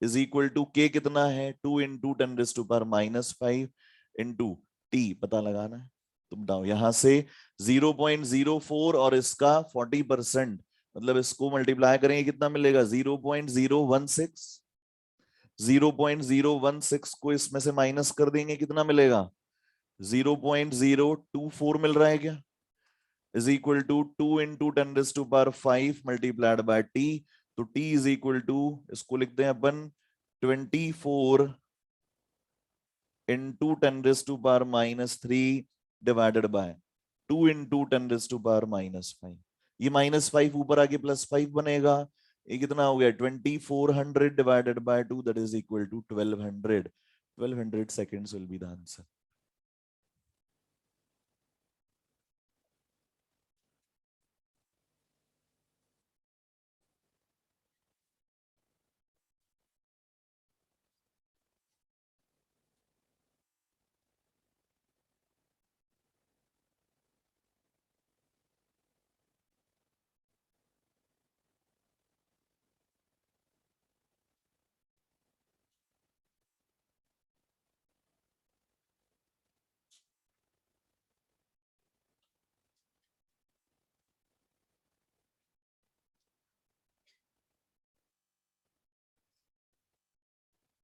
इज इक्वल टू के कितना है? 2 इंटू 10⁻⁻5 इंटू टी पता लगाना है। तुम बताओ यहां से 0.04 और इसका 40%, मतलब इसको मल्टीप्लाई करेंगे कितना मिलेगा? 0.016। 0.016 को इसमें से माइनस कर देंगे, कितना मिलेगा? 0.024 मिल रहा है क्या? Is equal to 2 into 10⁻5 multiplied by T. तो टी इज इक्वल टू, इसको लिखते हैं अपन 24 इंटू 10⁻³ डिवाइडेड बाय 2 इंटू 10⁻⁻5। ये -5 ऊपर आके +5 बनेगा। ये कितना हो गया? 2400 divided by 2 that is equal to 1200। 1200 seconds will be the answer.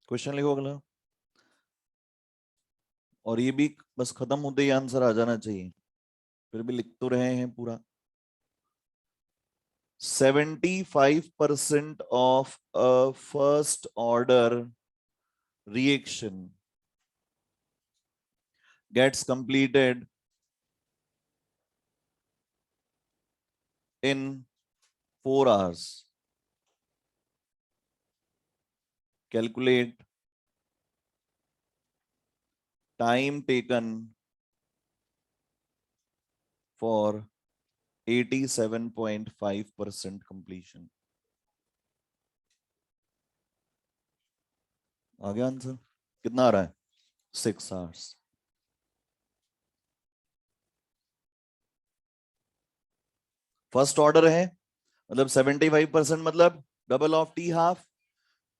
Question लिखो अगला, और ये भी बस खत्म होते ही आंसर आ जाना चाहिए, फिर भी लिख तो रहे हैं पूरा। 75% of a first order reaction gets completed in 4 hours. Calculate time taken for 87.5% completion. आ गया आंसर? कितना आ रहा है? 6 hours। फर्स्ट ऑर्डर है, मतलब 75%, मतलब डबल ऑफ टी हाफ,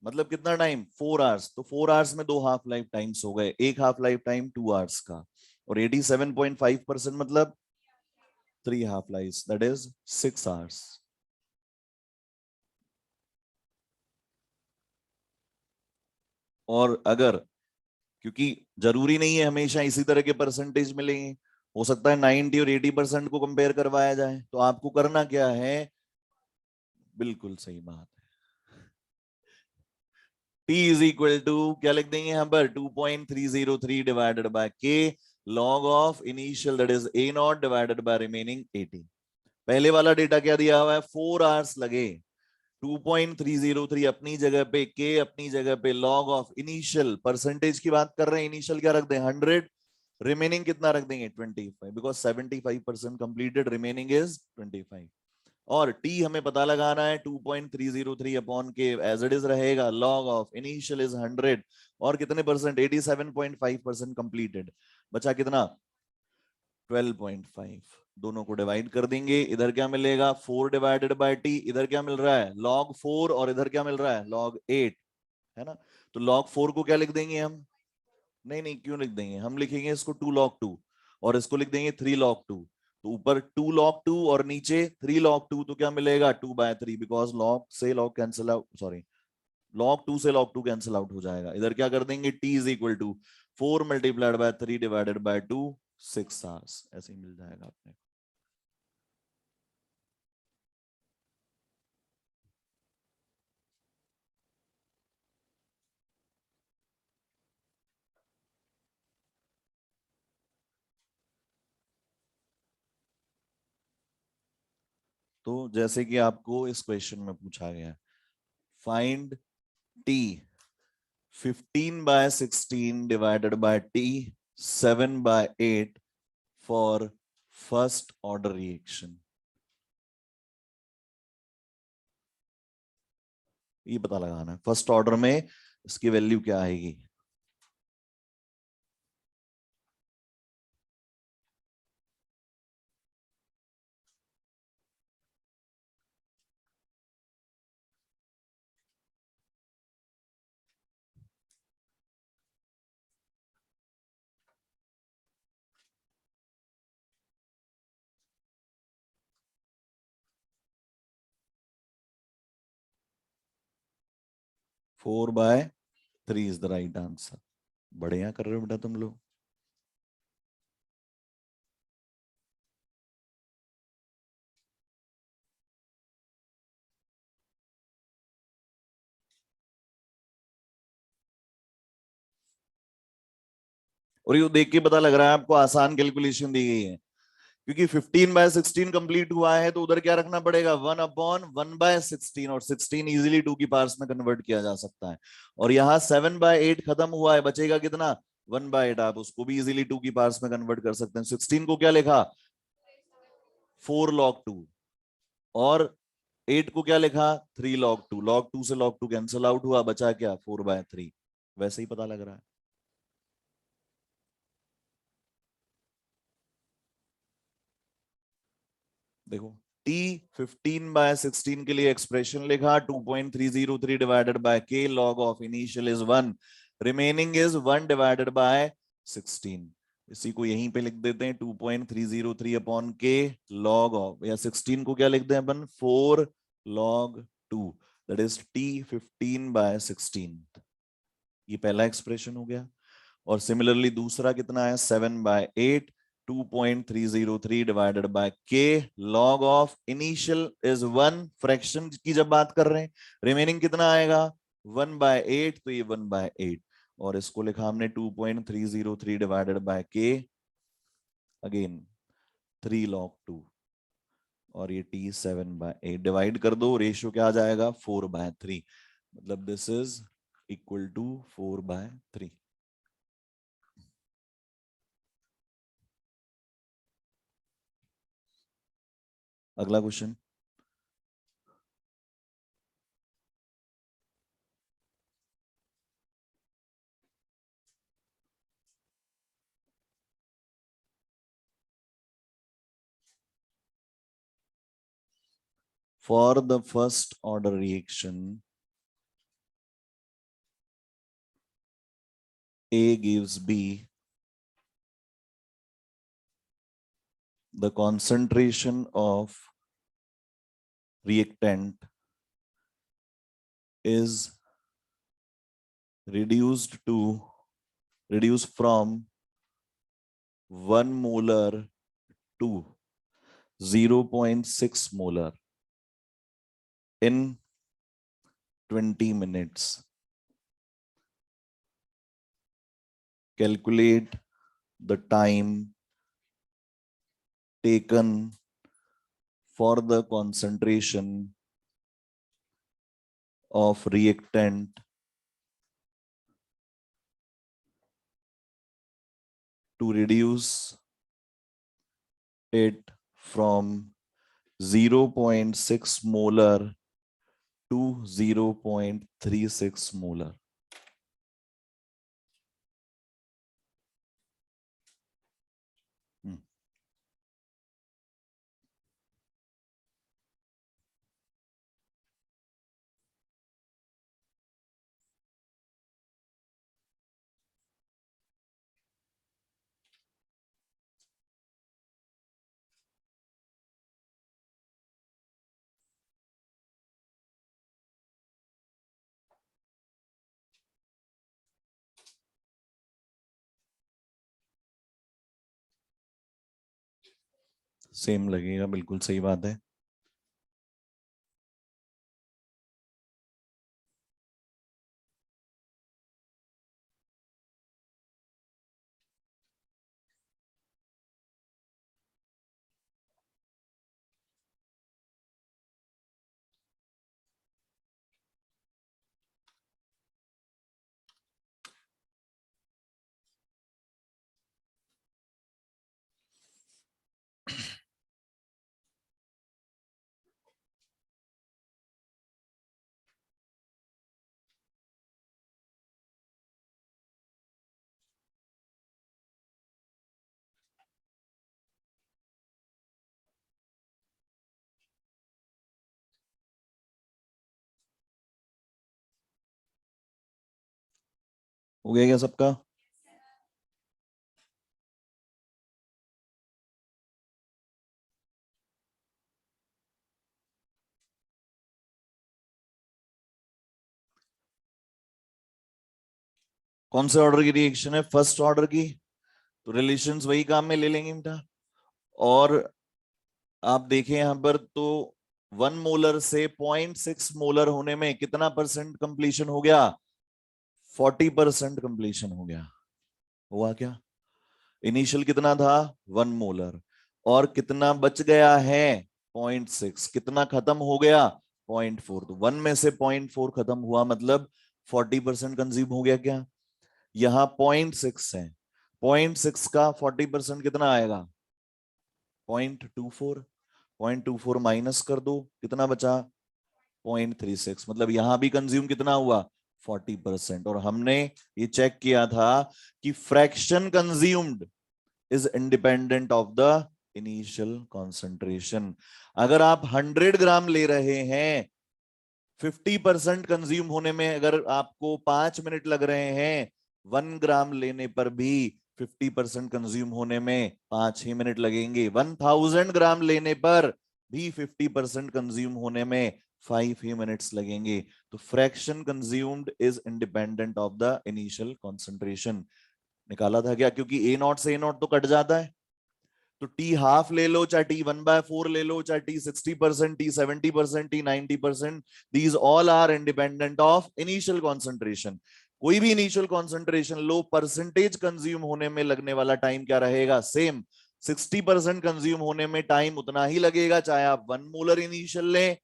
मतलब कितना टाइम? 4 hours। तो 4 hours में 2 हाफ लाइफ टाइम्स हो गए, एक हाफ लाइफ टाइम 2 hours का। और 87.5% मतलब 3 half lives, that is 6 hours। और अगर, क्योंकि जरूरी नहीं है हमेशा इसी तरह के परसेंटेज मिलेंगे, हो सकता है 90 और 80% को कंपेयर करवाया जाए, तो आपको करना क्या है, बिल्कुल सही बात है, t इज इक्वल टू क्या लिख देंगे यहाँ पर 2.303 divided by k log of initial that is a not divided by remaining 80। पहले वाला डेटा क्या दिया हुआ है, 4 आवर्स लगे, 2.303 अपनी जगह पे, k अपनी जगह पे, log ऑफ इनिशियल परसेंटेज की बात कर रहे हैं, इनिशियल क्या रख दें 100, रिमेनिंग कितना रख देंगे 25, बिकॉज 75% कंप्लीटेड, रिमेनिंग इज 25। और t हमें पता लगाना है 2.303 अपॉन के एज इट इज रहेगा, log ऑफ इनिशियल इज 100 और कितने परसेंट 87.5% कंप्लीटेड, बचा कितना 12.5, दोनों को डिवाइड कर देंगे, इधर क्या मिलेगा 4 डिवाइडेड बाय t, इधर क्या मिल रहा है log 4 और इधर क्या मिल रहा है log 8, है ना। तो log 4 को क्या लिख देंगे हम, नहीं नहीं क्यों लिख देंगे, हम लिखेंगे इसको 2 log 2 और इसको लिख देंगे 3 log 2, तो ऊपर 2 log 2 और नीचे 3 log 2, तो क्या मिलेगा 2/3, बिकॉज log से log cancel out, sorry log 2 से log 2 कैंसिल आउट हो जाएगा, इधर क्या कर देंगे t is equal to 4 multiplied by 3 divided by 2, 6 hours, ऐसे ही मिल जाएगा आपने। तो जैसे कि आपको इस क्वेश्चन में पूछा गया है, find t 15/16 divided by t 7/8 for first order reaction, ये पता लगाना है फर्स्ट ऑर्डर में इसकी वैल्यू क्या आएगी। 4/3 इज द राइट आंसर, बढ़िया कर रहे हो बेटा तुम लोग। और ये देख के पता लग रहा है आपको आसान कैलकुलेशन दी गई है, क्योंकि 15/16 कंप्लीट हुआ है तो उधर क्या रखना पड़ेगा 1/1/16, और 16 इजीली 2 की पार्ट्स में कन्वर्ट किया जा सकता है, और यहाँ 7/8 खत्म हुआ है, बचेगा कितना 1/8, आप उसको भी इजीली 2 की पार्ट्स में कन्वर्ट कर सकते हैं। 16 को क्या लिखा 4 log 2, और 8 को क्या लिखा 3 log 2, log 2 से log 2 कैंसिल आउट हुआ, बचा क्या 4/3, वैसे ही पता लग रहा है। देखो t 15/16 के लिए एक्सप्रेशन लिखा 2.303 divided by k, log of initial is 1, remaining is 1 divided bye 16, इसी को यहीं पे लिख देते हैं 2.303 अपॉन k log ऑफ, या 16 को क्या लिख दें अपन 4 log 2, दैट इज t 15/16, ये पहला एक्सप्रेशन हो गया। और सिमिलरली दूसरा कितना है 7/8, 2.303 divided by k, log of initial is 1, fraction की जब बात कर रहे हैं, रिमेनिंग कितना आएगा 1/8, तो ये 1/8, और इसको लिखा हमने 2.303 divided by k, again 3 log 2, और ये t 7/8, डिवाइड कर दो, रेशियो क्या आ जाएगा 4/3, मतलब दिस इज इक्वल टू 4/3। अगला question, for the first order reaction A gives B, the concentration of reactant is reduce from 1 molar to 0.6 molar in 20 minutes. Calculate the time taken for the concentration of reactant to reduce it from 0.6 molar to 0.36 molar. Same लगेगा, बिल्कुल सही बात है। हो गया क्या सबका? कौन से ऑर्डर की रिएक्शन है? फर्स्ट ऑर्डर की, तो रिलेशंस वही काम में ले लेंगे बेटा। और आप देखें यहां पर तो 1 मोलर से 0.6 मोलर होने में कितना परसेंट कंप्लीशन हो गया? 40% कंप्लीशन हो गया। हुआ क्या? इनिशियल कितना था? 1 मोलर, और कितना बच गया है? 0.6। कितना खत्म हो गया? 0.4। तो 1 में से 0.4 खत्म हुआ, मतलब 40% कंज्यूम हो गया क्या? यहाँ 0.6 है, 0.6 का 40% कितना आएगा? 0.24। 0.24 माइनस कर दो, कितना बचा? 0.36। मतलब यहां भी कंज्यूम कितना हुआ? 40%। और हमने ये चेक किया था कि fraction consumed is independent of the initial concentration. अगर आप 100 ग्राम ले रहे हैं, 50% कंज्यूम होने में अगर आपको 5 मिनट लग रहे हैं, 1 ग्राम लेने पर भी 50% कंज्यूम होने में 5 ही मिनट लगेंगे। 1000 ग्राम लेने पर भी 50% कंज्यूम होने में 5 ही मिनट्स लगेंगे। तो fraction consumed is independent of the initial concentration. निकाला था क्या? क्योंकि ए नॉट से ए नॉट तो कट जाता है, तो टी हाफ ले लो, चाहे टी 1/4 ले लो, चाहे T 60%, T 70%, T 90%, these all are independent of initial concentration. कोई भी इनिशियल कॉन्सेंट्रेशन लो, परसेंटेज कंज्यूम होने में लगने वाला टाइम क्या रहेगा? सेम। 60% कंज्यूम होने में टाइम उतना ही लगेगा, चाहे आप 1 मोलर इनिशियल लें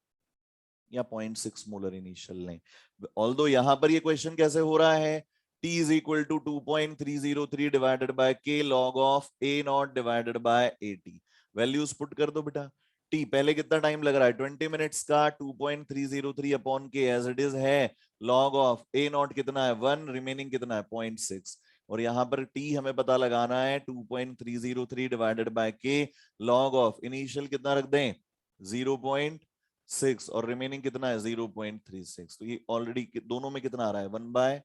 या 0.6 मोलर इनिशियल लें। ऑल्दो यहां पर ये क्वेश्चन कैसे हो रहा है? T is equal to 2.303 divided by K log of A naught divided by AT। Values put कर दो बेटा। T पहले कितना टाइम लग रहा है? 20 मिनट्स का 2.303 upon K as it is है। लॉग ऑफ A नॉट कितना है? 1। रिमेनिंग कितना है? 0.6। और यहां पर T हमें पता लगाना है 2.303 divided by K log of initial कितना रख दें? 0.6, और रिमेनिंग कितना है? 0.36। तो ये ऑलरेडी दोनों में कितना आ रहा है? 1 बाय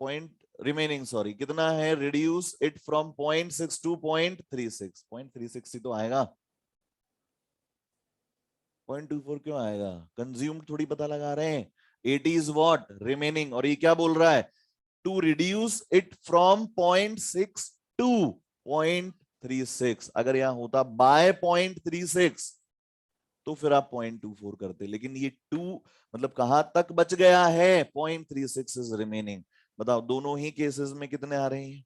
पॉइंट रिमेनिंग, सॉरी, कितना है? Reduce it from 0.6 to 0.36। 0.36 ही तो आएगा, 0.24 क्यों आएगा? कंज्यूम थोड़ी पता लगा रहे हैं, 80 इज व्हाट रिमेनिंग, और ये क्या बोल रहा है to reduce it from 0.6 to 0.36। अगर यहां होता बाय 0.36 तो फिर आप 0.24 करते, लेकिन ये 2 मतलब कहां तक बच गया है 0.36 इज रिमेनिंग। बताओ दोनों ही केसेस में कितने आ रहे हैं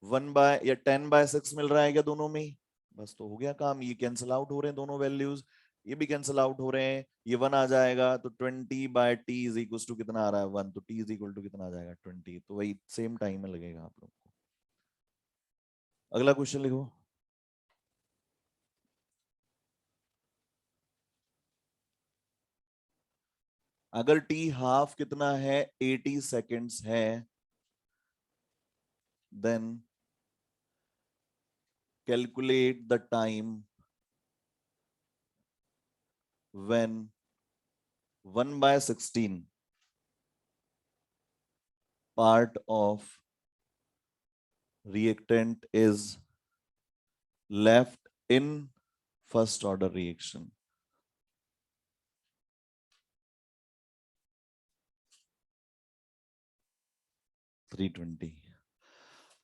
1 या 10/6 मिल रहा है क्या दोनों में ही? बस तो हो गया काम, ये कैंसिल आउट हो रहे हैं दोनों वैल्यूज, ये भी कैंसिल आउट हो रहे हैं, ये 1 आ जाएगा तो 20/t इज इक्वल टू कितना आ रहा है 1, तो t इज इक्वल टू कितना आ जाएगा 20, तो वही सेम टाइम में लगेगा आप लोग को। अगला क्वेश्चन लिखो। अगर t हाफ कितना है 80 सेकेंड्स है, then calculate the time when 1/16 part of reactant is left in first order reaction। Three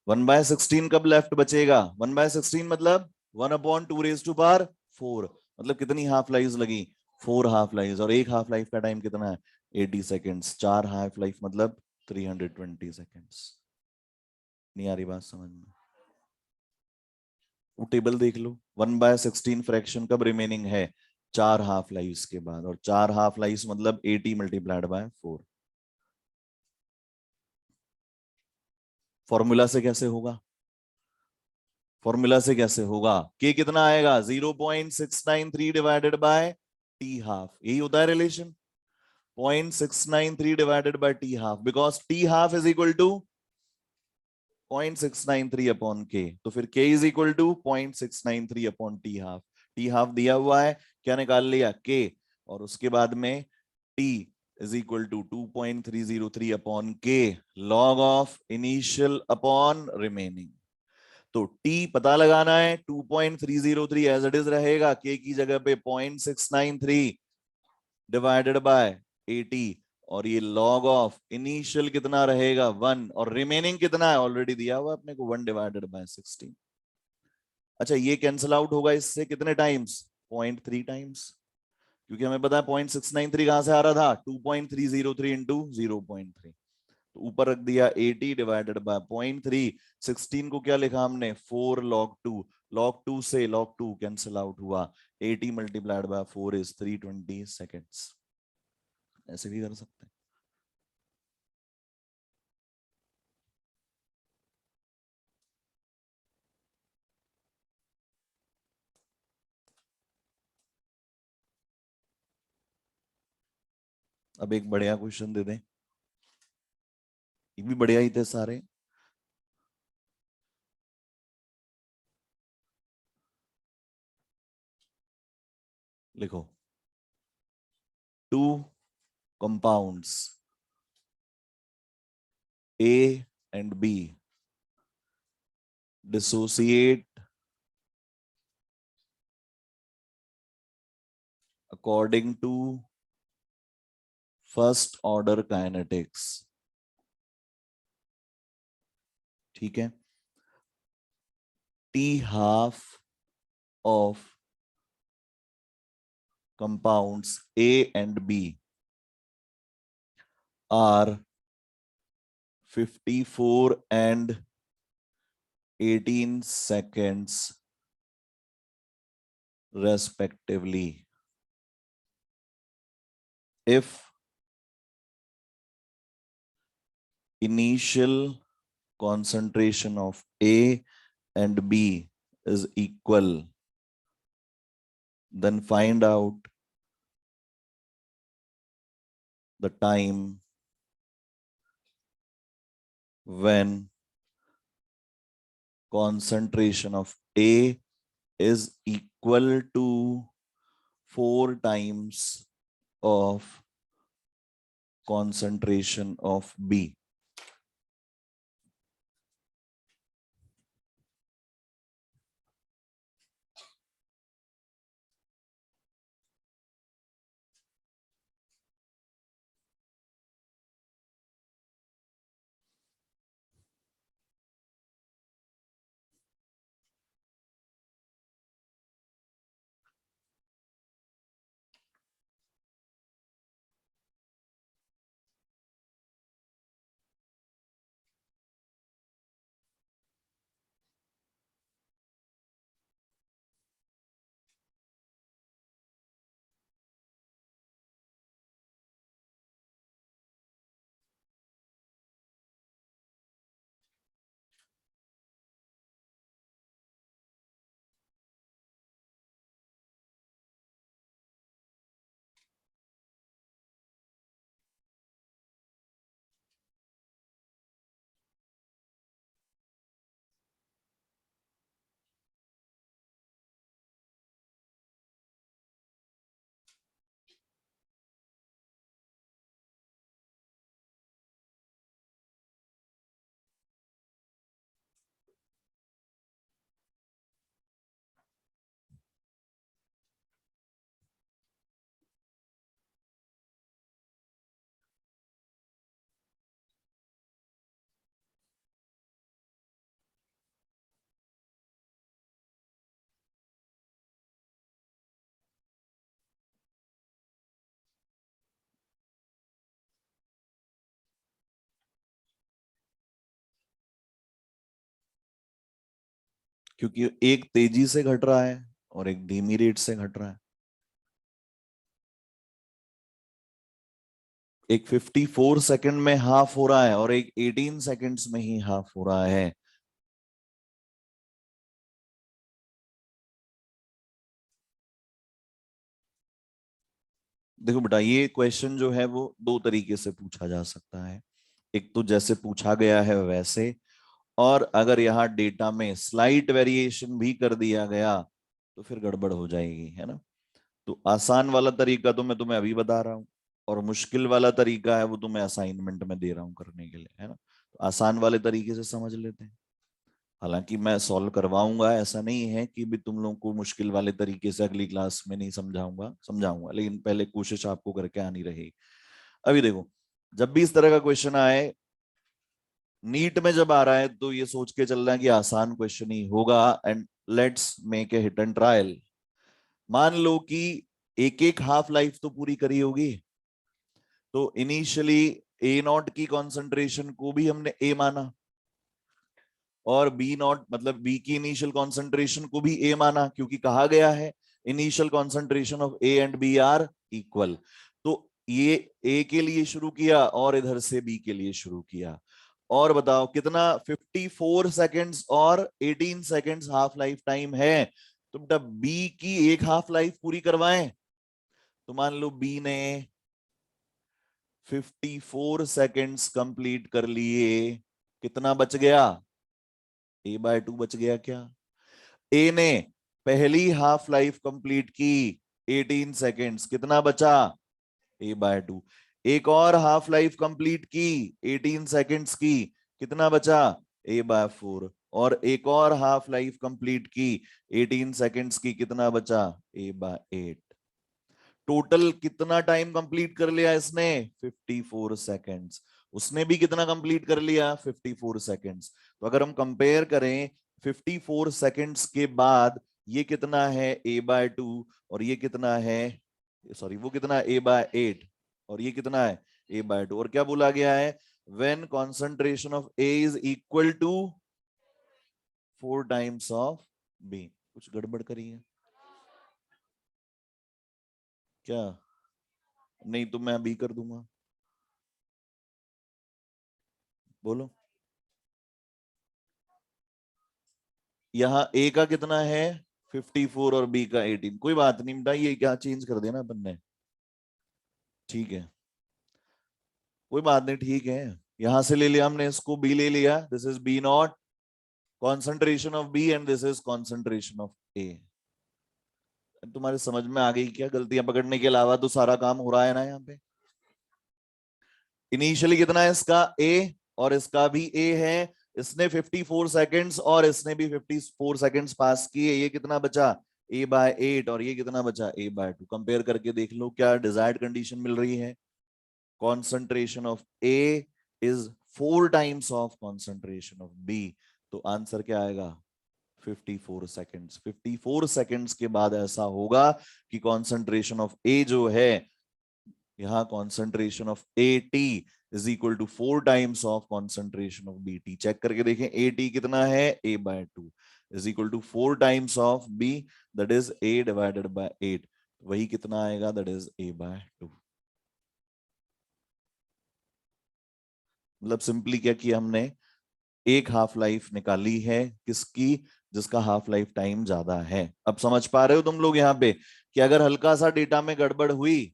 1/16 कब लेफ्ट बचेगा 1/16 मतलब 1/2⁴, मतलब कितनी हाफ लाइफ लगी 4 हाफ लाइफ, और एक हाफ लाइफ का टाइम कितना है 80 सेकेंड्स, 4 हाफ लाइफ मतलब 320 सेकेंड्स। नहीं आ रही बात समझ में? वो टेबल देख लो 1/16 फ्रैक्शन कब रिमेनिंग है 4 हाफ लाइफ के बाद, और 4 हाफ लाइफ मतलब 80 मल्टीप्लाइड बाय 4। फॉर्मूला से कैसे होगा, फॉर्मूला से कैसे होगा, के कितना आएगा 0.693 डिवाइडेड बाय टी हाफ, यही होता है relation 0.693 divided by T half, because T half is equal to 0.693 upon K, तो फिर K is equal to 0.693 upon T half दिया हुआ है, क्या निकाल लिया के, और उसके बाद में T is equal to 2.303 upon K log of initial upon remaining. तो t पता लगाना है 2.303 एज इट इज रहेगा, k की जगह पे 0.693 डिवाइडेड बाय 80, और ये लॉग ऑफ इनिशियल कितना रहेगा 1, और रिमेनिंग कितना है ऑलरेडी दिया हुआ अपने को 1 डिवाइडेड बाय 16। अच्छा ये कैंसिल आउट होगा इससे कितने टाइम्स 0.3 टाइम्स, क्योंकि हमें पता है 0.693 कहां से आ रहा था 2.303 इंटू 0.3, तो ऊपर रख दिया 80 डिवाइडेड बाय 0.3, 16 को क्या लिखा हमने 4 log 2 से log 2 कैंसिल आउट हुआ, 80 मल्टीप्लाइड बाय 4 इज 320 सेकेंड्स। ऐसे भी कर सकते हैं। अब एक बढ़िया क्वेश्चन दे दें, ये भी बढ़िया ही थे सारे। लिखो two compounds A and B dissociate according to first order kinetics। ठीक है, T half of compounds A and B are 54 and 18 seconds respectively if initial concentration of A and B is equal, then find out the time when concentration of A is equal to 4 times of concentration of B। क्योंकि एक तेजी से घट रहा है और एक धीमी रेट से घट रहा है। एक 54 सेकंड में हाफ हो रहा है और एक 18 सेकंड्स में ही हाफ हो रहा है। देखो बेटा, ये क्वेश्चन जो है वो दो तरीके से पूछा जा सकता है। एक तो जैसे पूछा गया है वैसे, और अगर यहाँ डेटा में स्लाइट वेरिएशन भी कर दिया गया तो फिर गड़बड़ हो जाएगी, है ना। तो आसान वाला तरीका तो मैं तुम्हें अभी बता रहा हूँ, और मुश्किल वाला तरीका है वो तुम्हें असाइनमेंट में दे रहा हूँ करने के लिए, है ना। तो आसान वाले तरीके से समझ लेते हैं। हालांकि मैं सॉल्व करवाऊंगा, ऐसा नहीं है कि भी तुम लोगों को मुश्किल वाले तरीके से अगली क्लास में नहीं समझाऊंगा, समझाऊंगा, लेकिन पहले कोशिश आपको करके आनी रहेगी। अभी देखो, जब भी इस तरह का क्वेश्चन आए नीट में जब आ रहा है तो ये सोच के चलना है कि आसान क्वेश्चन ही होगा, and let's make a hit and trial. मान लो कि एक एक हाफ लाइफ तो पूरी करी होगी, तो इनिशियली ए नॉट की कंसंट्रेशन को भी हमने ए माना, और बी नॉट मतलब बी की इनिशियल कंसंट्रेशन को भी ए माना, क्योंकि कहा गया है initial concentration of A and B are equal. तो ये ए के लिए शुरू किया और इधर से बी के लिए शुरू किया। और बताओ कितना, 54 सेकेंड्स और 18 सेकेंड्स हाफ लाइफ टाइम है। तो बेटा बी की एक हाफ लाइफ पूरी करवाएं, तो मान लो बी ने 54 सेकेंड्स कंप्लीट कर लिए, कितना बच गया, a/2 बच गया क्या। ए ने पहली हाफ लाइफ कंप्लीट की 18 सेकेंड्स, कितना बचा, a/2। एक और हाफ लाइफ कंप्लीट की 18 सेकेंड्स की, कितना बचा, a/4। और एक और हाफ लाइफ कंप्लीट की 18 सेकेंड्स की, कितना बचा, a/8। टोटल कितना टाइम कंप्लीट कर लिया इसने, 54 सेकेंड्स। उसने भी कितना कंप्लीट कर लिया, 54 सेकेंड्स। तो अगर हम कंपेयर करें 54 सेकेंड्स के बाद ये कितना है, a/2, और ये कितना है, सॉरी वो कितना है, a/8, और ये कितना है, a/2। और क्या बोला गया है, when concentration of A is equal to 4 times of B. कुछ गड़बड़ करी है क्या, नहीं तो मैं अभी कर दूंगा, बोलो। यहाँ ए का कितना है, 54, और बी का 18। कोई बात नहीं बेटा, ये क्या चेंज कर देना अपन ने, ठीक है, कोई बात नहीं, ठीक है। यहां से ले लिया हमने, इसको बी ले लिया, this is B naught concentration of B, and this is concentration of A. तुम्हारे समझ में आ गई क्या, गलतियां पकड़ने के अलावा तो सारा काम हो रहा है ना यहाँ पे। इनिशियली कितना है इसका, ए, और इसका भी ए है। इसने 54 सेकंड्स और इसने भी 54 सेकंड्स पास किए, ये कितना बचा, a/8, और ये कितना बचा, a/2। कंपेयर करके देख लो क्या डिजायर्ड कंडीशन मिल रही है, concentration of A is 4 times of concentration of B. तो आंसर क्या आएगा, 54 सेकंड्स। 54 सेकंड्स के बाद ऐसा होगा कि कॉन्सेंट्रेशन ऑफ ए जो है, यहाँ concentration of A T is equal to 4 times of concentration of B T. Check करके देखें ए टी कितना है, a/2 is equal to 4 times of B, that is a/8। वही कितना आएगा, दैट इज a/2। मतलब सिंपली क्या किया हमने, एक हाफ लाइफ निकाली है किसकी, जिसका हाफ लाइफ टाइम ज्यादा है। अब समझ पा रहे हो तुम लोग यहाँ पे कि अगर हल्का सा डेटा में गड़बड़ हुई,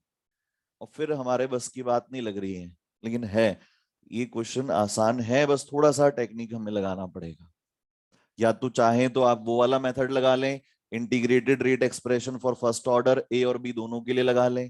और फिर हमारे बस की बात नहीं लग रही है, लेकिन है, ये क्वेश्चन आसान है, बस थोड़ा सा टेक्निक हमें लगाना पड़ेगा। या तो चाहे तो आप वो वाला मेथड लगा लें, integrated rate expression for first order A और बी दोनों के लिए लगा लें,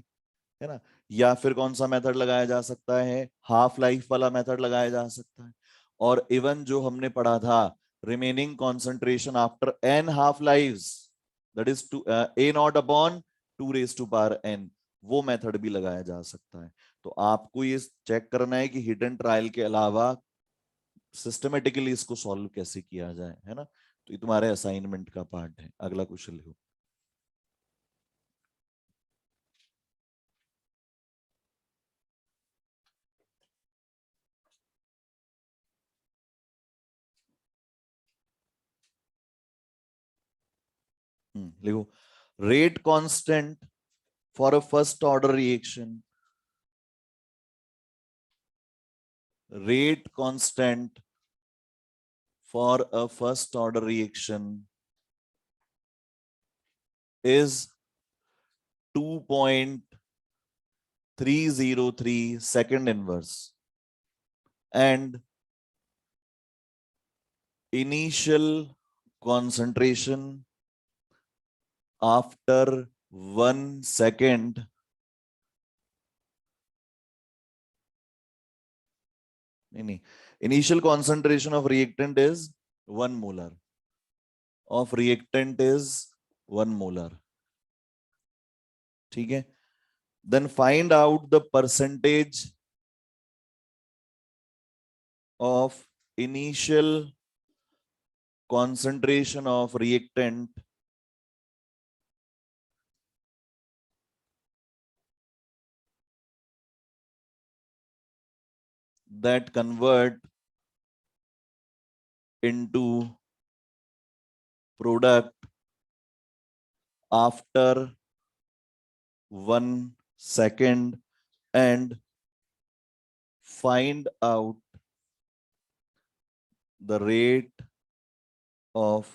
है ना। या फिर कौन सा मेथड लगाया जा सकता है, हाफ लाइफ वाला मेथड लगाया जा सकता है। और इवन जो हमने पढ़ा था, remaining concentration after N half lives, that is to A naught upon 2^n, वो मेथड भी लगाया जा सकता है। तो आपको ये चेक करना है कि हिट एंड ट्रायल के अलावा सिस्टमेटिकली इसको सॉल्व कैसे किया जाए, है ना। तो ये तुम्हारे असाइनमेंट का पार्ट है। अगला क्वेश्चन लिखो। लिखो rate constant for a first order reaction, rate constant for a first order reaction is 2.303 second inverse, and initial concentration after 1 second initial concentration of reactant is 1 molar, of reactant is 1 molar. ठीक है, then find out the percentage of initial concentration of reactant that convert into product after 1 second, and find out the rate of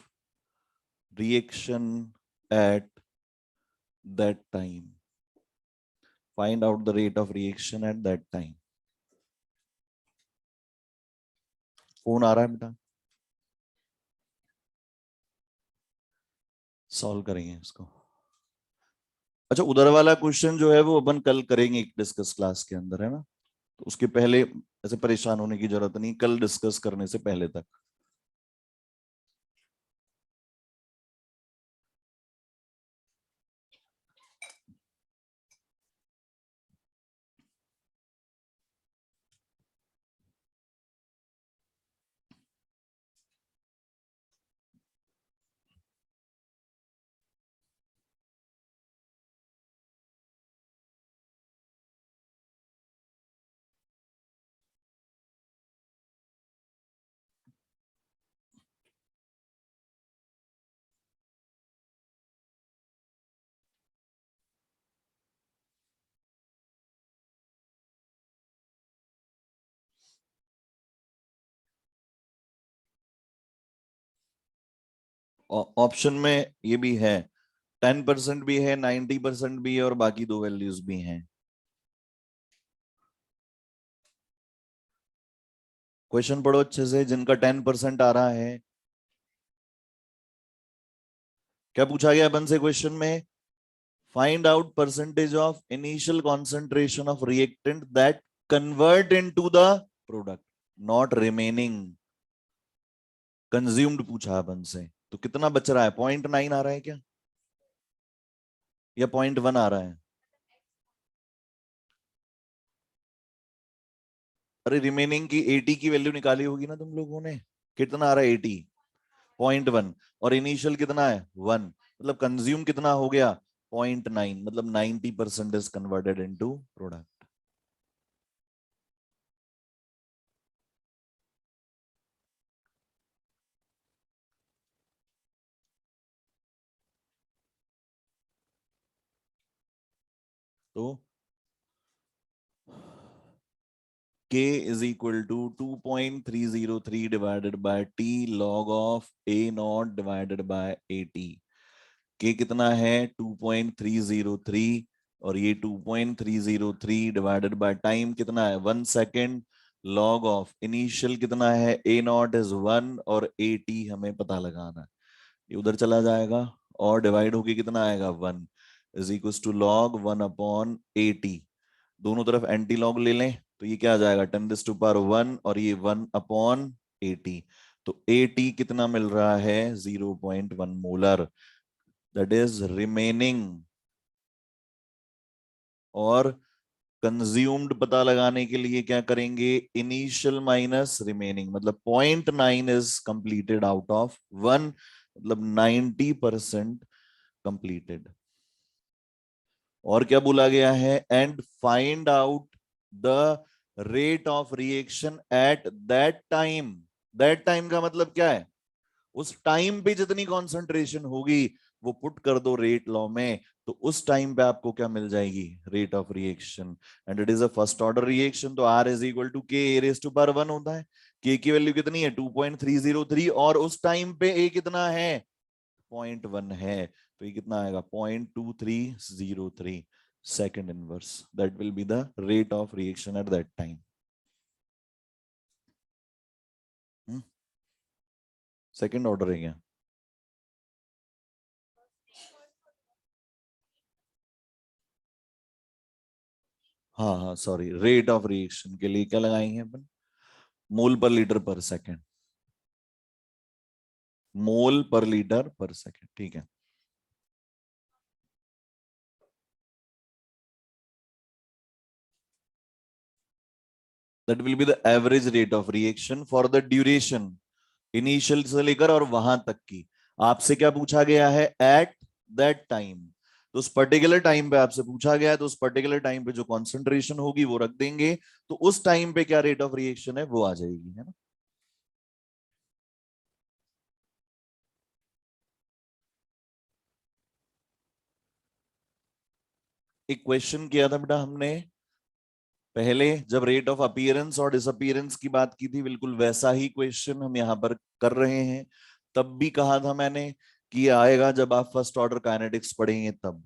reaction at that time. Find out the rate of reaction at that time. Phone आ रहा है बेटा, solve करेंगे इसको। अच्छा, उधर वाला question जो है वो अपन कल करेंगे डिस्कस क्लास के अंदर, है ना, तो उसके पहले ऐसे परेशान होने की जरूरत नहीं, कल डिस्कस करने से पहले तक। ऑप्शन में ये भी है, 10% भी है, 90% भी है, और बाकी दो वैल्यूज भी हैं। क्वेश्चन पढ़ो अच्छे से, जिनका 10% आ रहा है। क्या पूछा गया अपन से क्वेश्चन में? Find out percentage of initial concentration of reactant that convert into the product, not remaining, consumed पूछा अपन से। तो कितना बच रहा है? 0.9 आ रहा है क्या, या 0.1 आ रहा है? अरे रिमेनिंग की 80 की वैल्यू निकाली होगी ना तुम लोगों ने, कितना आ रहा है? 80, 0.1, और इनिशियल कितना है? 1, मतलब कंज्यूम कितना हो गया? 0.9, मतलब 90% इज कन्वर्टेड इनटू प्रोडक्ट। तो K is equal to 2.303 divided by T log of A naught divided by AT। K कितना है? 2.303, और ये 2.303 डिवाइडेड बाय टाइम कितना है? 1 सेकेंड, लॉग ऑफ इनिशियल कितना है? A नॉट इज 1 और AT हमें पता लगाना है। ये उधर चला जाएगा और डिवाइड होके कितना आएगा? 1 is equal to log 1 upon AT। दोनों तरफ एंटी लॉग ले लें तो ये क्या आ जाएगा? 10⁻1, और ये 1 अपॉन AT। तो AT कितना मिल रहा है? 0.1 मोलर, दैट इज रिमेनिंग। और कंज्यूम्ड पता लगाने के लिए क्या करेंगे? इनिशियल माइनस रिमेनिंग, मतलब 0.9 इज कंप्लीटेड आउट ऑफ 1, मतलब 90% कंप्लीटेड। और क्या बोला गया है? And find out the rate of reaction at that time. That time का मतलब क्या है? उस टाइम पे जितनी कॉन्सेंट्रेशन होगी वो पुट कर दो रेट लॉ में, तो उस टाइम पे आपको क्या मिल जाएगी, rate of reaction, and it is a first order reaction. तो R is equal to K A raise to power 1 होता है। के की वैल्यू कितनी है, 2.303, और उस टाइम पे ए कितना है, 0.1 है, तो ये कितना आएगा, 0.2303 second inverse, that will be the rate of reaction at that time. Second order है क्या, हाँ हाँ सॉरी, रेट ऑफ रिएक्शन के लिए क्या लगाएंगे अपन, मोल पर लीटर पर सेकेंड, मोल पर लीटर पर सेकेंड, ठीक है। That will be the average rate of reaction for the duration, initial से लेकर और वहां तक की। आपसे क्या पूछा गया है, एट दैट टाइम, तो उस पर्टिकुलर टाइम पे आपसे पूछा गया है, तो उस पर्टिकुलर टाइम पे जो कॉन्सेंट्रेशन होगी वो रख देंगे, तो उस टाइम पे क्या रेट ऑफ रिएक्शन है वो आ जाएगी, है ना। एक क्वेश्चन किया था बेटा हमने पहले, जब रेट ऑफ अपीयरेंस और डिसअपीयरेंस की बात की थी, बिल्कुल वैसा ही क्वेश्चन हम यहाँ पर कर रहे हैं। तब भी कहा था मैंने कि ये आएगा जब आप फर्स्ट ऑर्डर काइनेटिक्स पढ़ेंगे तब।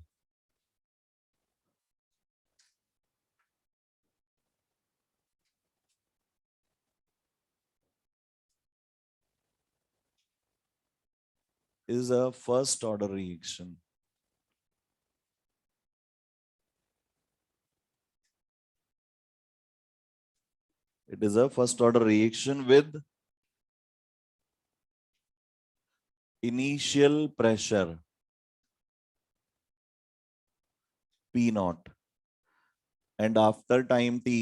Is a first order reaction, it is a first order reaction with initial pressure P naught, and after time t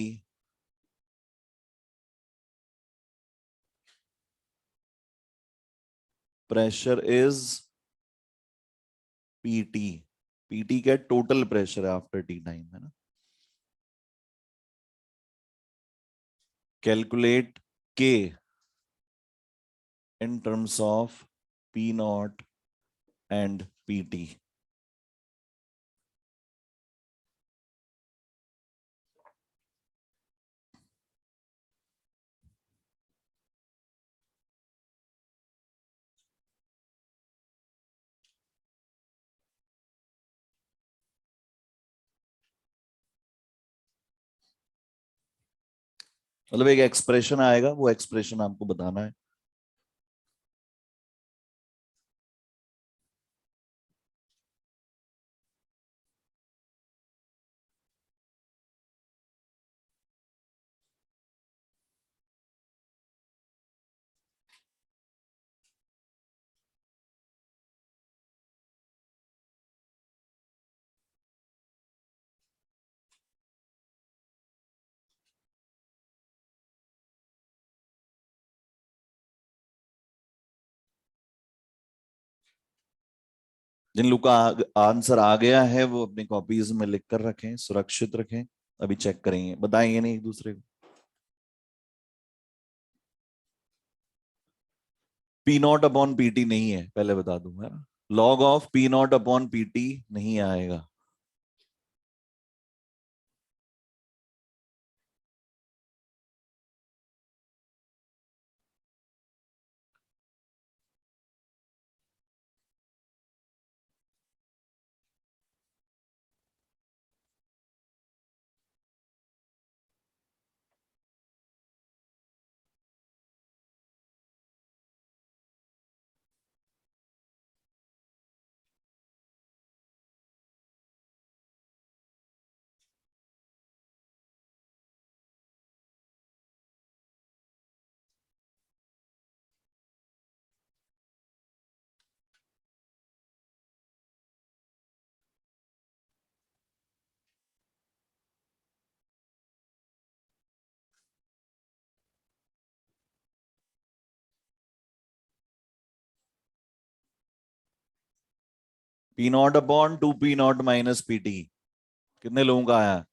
pressure is PT। PT क्या टोटल प्रेशर है आफ्टर टी टाइम, है ना। Calculate K in terms of P naught and PT। मतलब एक expression आएगा, वो expression आपको बताना है। जिन लोग का आंसर आ गया है वो अपनी कॉपीज में लिख कर रखें, सुरक्षित रखें, अभी चेक करेंगे, बताएंगे नहीं एक दूसरे को। पी नॉट अपॉन पीटी नहीं है, पहले बता दूंगा ना, log of P not upon PT नहीं आएगा। P not upon 2 P not minus PT, कितने लोगों का आया,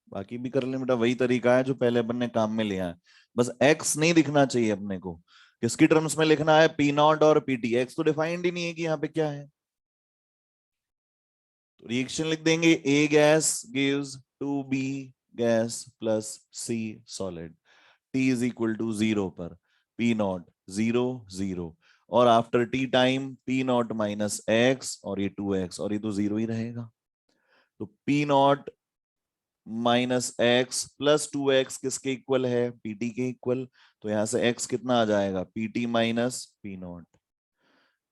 बाकी भी कर ले बेटा, वही तरीका है जो पहले अपन ने काम में लिया है, बस एक्स नहीं दिखना चाहिए अपने को। किसकी टर्म्स में लिखना है? पी नॉट और पीटी। एक्स तो डिफाइंड ही नहीं है कि यहाँ पे क्या है, तो रिएक्शन लिख देंगे A gas gives two B gas plus C solid. T is equal to 0 पर पी नॉट 0 0, और after T time P naught minus x, और ये 2x, और ये तो 0 ही रहेगा। तो P naught minus x plus 2x किसके इक्वल है? पीटी के इक्वल। तो यहां से x कितना आ जाएगा? PT minus P not.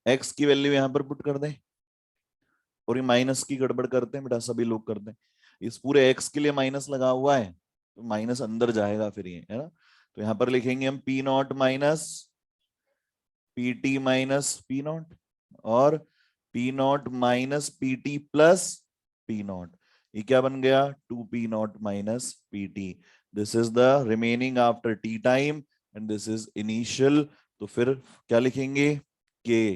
X की वैल्यू यहां पर पुट कर दें, और ये माइनस की गड़बड़ करते हैं बेटा, सभी लोग करते हैं। इस पूरे एक्स के लिए माइनस लगा हुआ है, तो माइनस अंदर जाएगा फिर ये, है ना। तो यहां पर लिखेंगे हम P naught minus P T minus P naught, और P naught minus P T plus P naught. ये क्या बन गया? 2p naught minus P T. This is the remaining after T time, and this is initial. तो फिर क्या लिखेंगे? K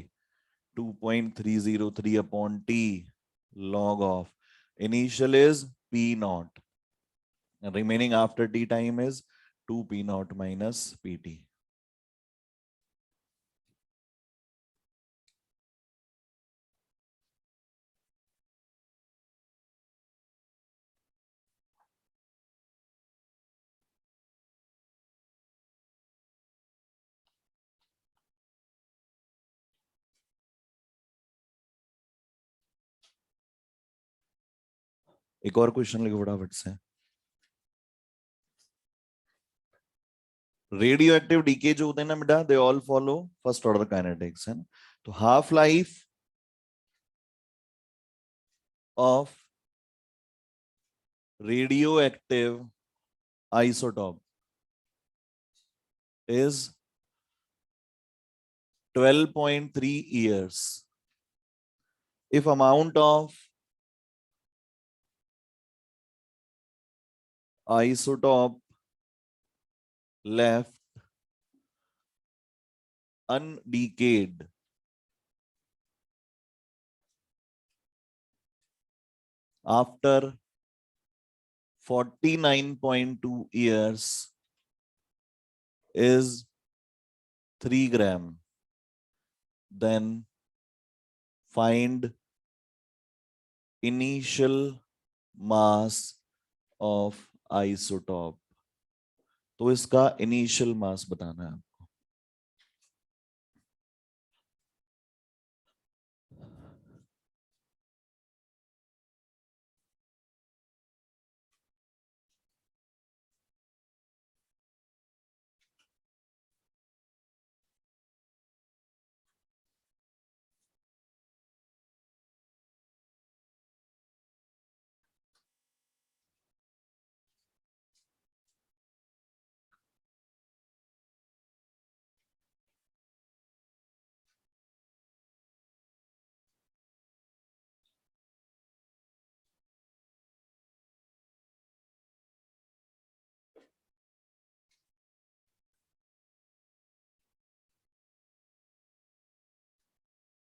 2.303 upon T log of initial is p naught, and remaining after t time is 2p naught minus pt. एक और question लिखो फटाफट से। Radio active DK जो होते हैं ना बेटा, they all follow first order kinetics, है ना। तो half life of radio active isotope is 12.3 years if amount of isotope left undecayed after 49.2 years is 3 gram, then find initial mass of isotope। तो इसका इनिशियल मास बताना है आपको।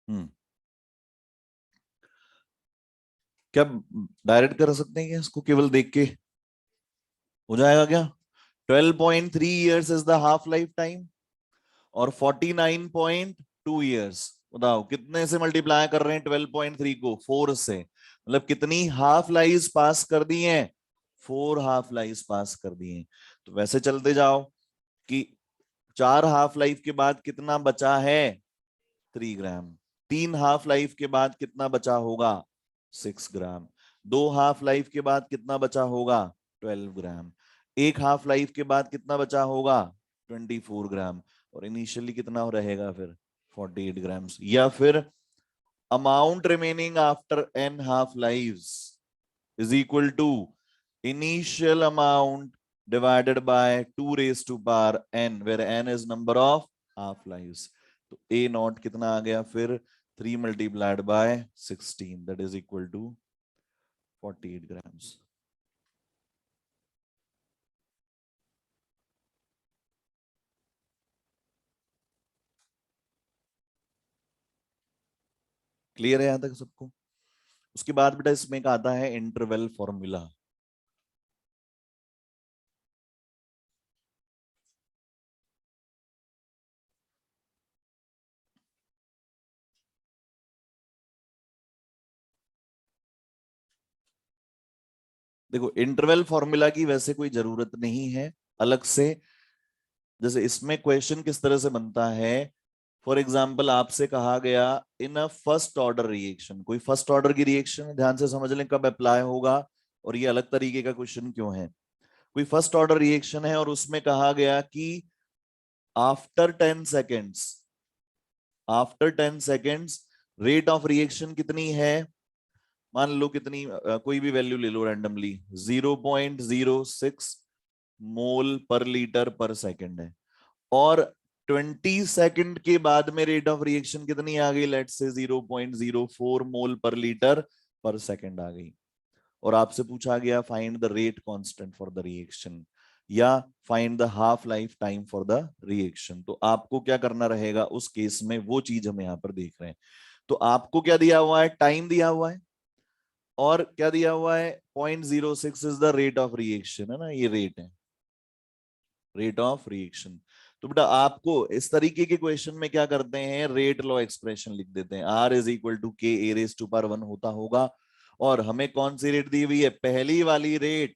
हम्म क्या direct कर सकते हैं क्या इसको केवल देख के? हो जाएगा क्या? 12.3 years is the half life time, और 49.2 years। बताओ कितने से मल्टीप्लाई कर रहे हैं 12.3 को? 4 से। मतलब कितनी हाफ लाइफ पास कर दी हैं? 4 हाफ लाइफ पास कर दी हैं। तो वैसे चलते जाओ कि 4 हाफ लाइफ के बाद कितना बचा है? 3 ग्राम। 3 हाफ लाइफ के बाद कितना बचा होगा? 6 ग्राम। 2 हाफ लाइफ के बाद कितना बचा होगा? 12 ग्राम। 1 हाफ लाइफ के बाद कितना बचा होगा? 24 ग्राम। और इनिशियली कितना रहेगा फिर? 48 ग्राम्स। या फिर amount remaining after n half lives is equal to initial amount divided by 2 raised to power n, where n is number of half lives। तो a नॉट कितना आ गया फिर? 3 multiplied by 16, that is equal to 48 grams। Clear है यहां तक सबको? उसके बाद बेटा इसमें एक आता है इंटरवल फॉर्मूला। देखो इंटरवल फॉर्मूला की वैसे कोई जरूरत नहीं है अलग से। जैसे इसमें क्वेश्चन किस तरह से बनता है, फॉर एग्जाम्पल आपसे कहा गया इन अ फर्स्ट ऑर्डर रिएक्शन, कोई फर्स्ट ऑर्डर की रिएक्शन ध्यान से समझ लें कब अप्लाई होगा और ये अलग तरीके का क्वेश्चन क्यों है। कोई फर्स्ट ऑर्डर रिएक्शन है और उसमें कहा गया कि after 10 seconds, after 10 seconds rate of reaction कितनी है, मान लो कितनी कोई भी वैल्यू ले लो रैंडमली, 0.06 मोल पर लीटर पर सेकेंड है और 20 सेकंड के बाद में रेट ऑफ रिएक्शन कितनी आ गई, लेट से 0.04 मोल पर लीटर पर सेकंड आ गई और आपसे पूछा गया find the rate constant for the reaction या find the half life time for the reaction. तो आपको क्या करना रहेगा उस केस में, वो चीज हम यहां पर देख रहे हैं। तो आपको क्या दिया हुआ है, टाइम दिया हुआ है और क्या दिया हुआ है, 0.06 is the rate of reaction, है ना, ये रेट है, रेट ऑफ रिएक्शन। तो बेटा आपको इस तरीके के क्वेश्चन में क्या करते हैं, रेट लॉ एक्सप्रेशन लिख देते हैं, R is equal to K A raise to power 1 होता होगा और हमें कौन सी रेट दी हुई है, पहली वाली रेट,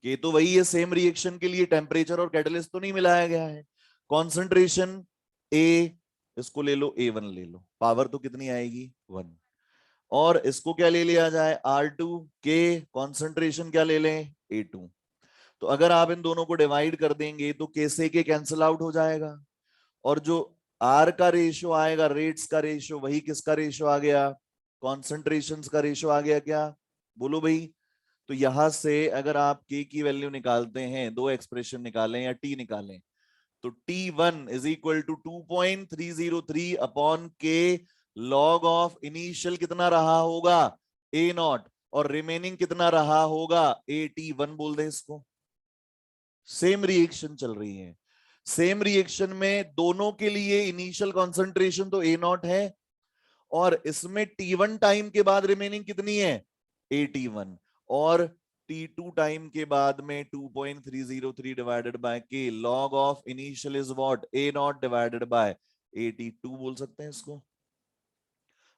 के तो वही है सेम रिएक्शन के लिए, टेम्परेचर और कैटलिस्ट तो नहीं मिलाया गया है। कॉन्सेंट्रेशन ए, इसको ले लो A1 ले लो, पावर तो कितनी आएगी 1 और इसको क्या ले लिया जाए R2 के, कॉन्सेंट्रेशन क्या ले लें A2। तो अगर आप इन दोनों को डिवाइड कर देंगे तो कैसे के कैंसिल आउट हो जाएगा और जो आर का रेशियो आएगा, रेट्स का रेशियो, वही किसका रेशियो आ गया, कॉन्सेंट्रेशंस का रेशियो आ गया क्या, बोलो भाई। तो यहां से अगर आप के की वैल्यू निकालते हैं, दो एक्सप्रेशन निकालें या टी निकालें, तो T1 is equal to 2.303 upon K log of initial कितना रहा होगा ए नॉट और रिमेनिंग कितना रहा होगा AT1 बोल दे इसको। सेम रिएक्शन चल रही है, सेम रिएक्शन में दोनों के लिए इनिशियल कॉन्सेंट्रेशन तो A0 है और इसमें T1 टाइम के बाद रिमेनिंग कितनी है AT1 और T2 टाइम के बाद में 2.303 divided by K log of initial is what A0 divided by AT2 बोल सकते हैं इसको।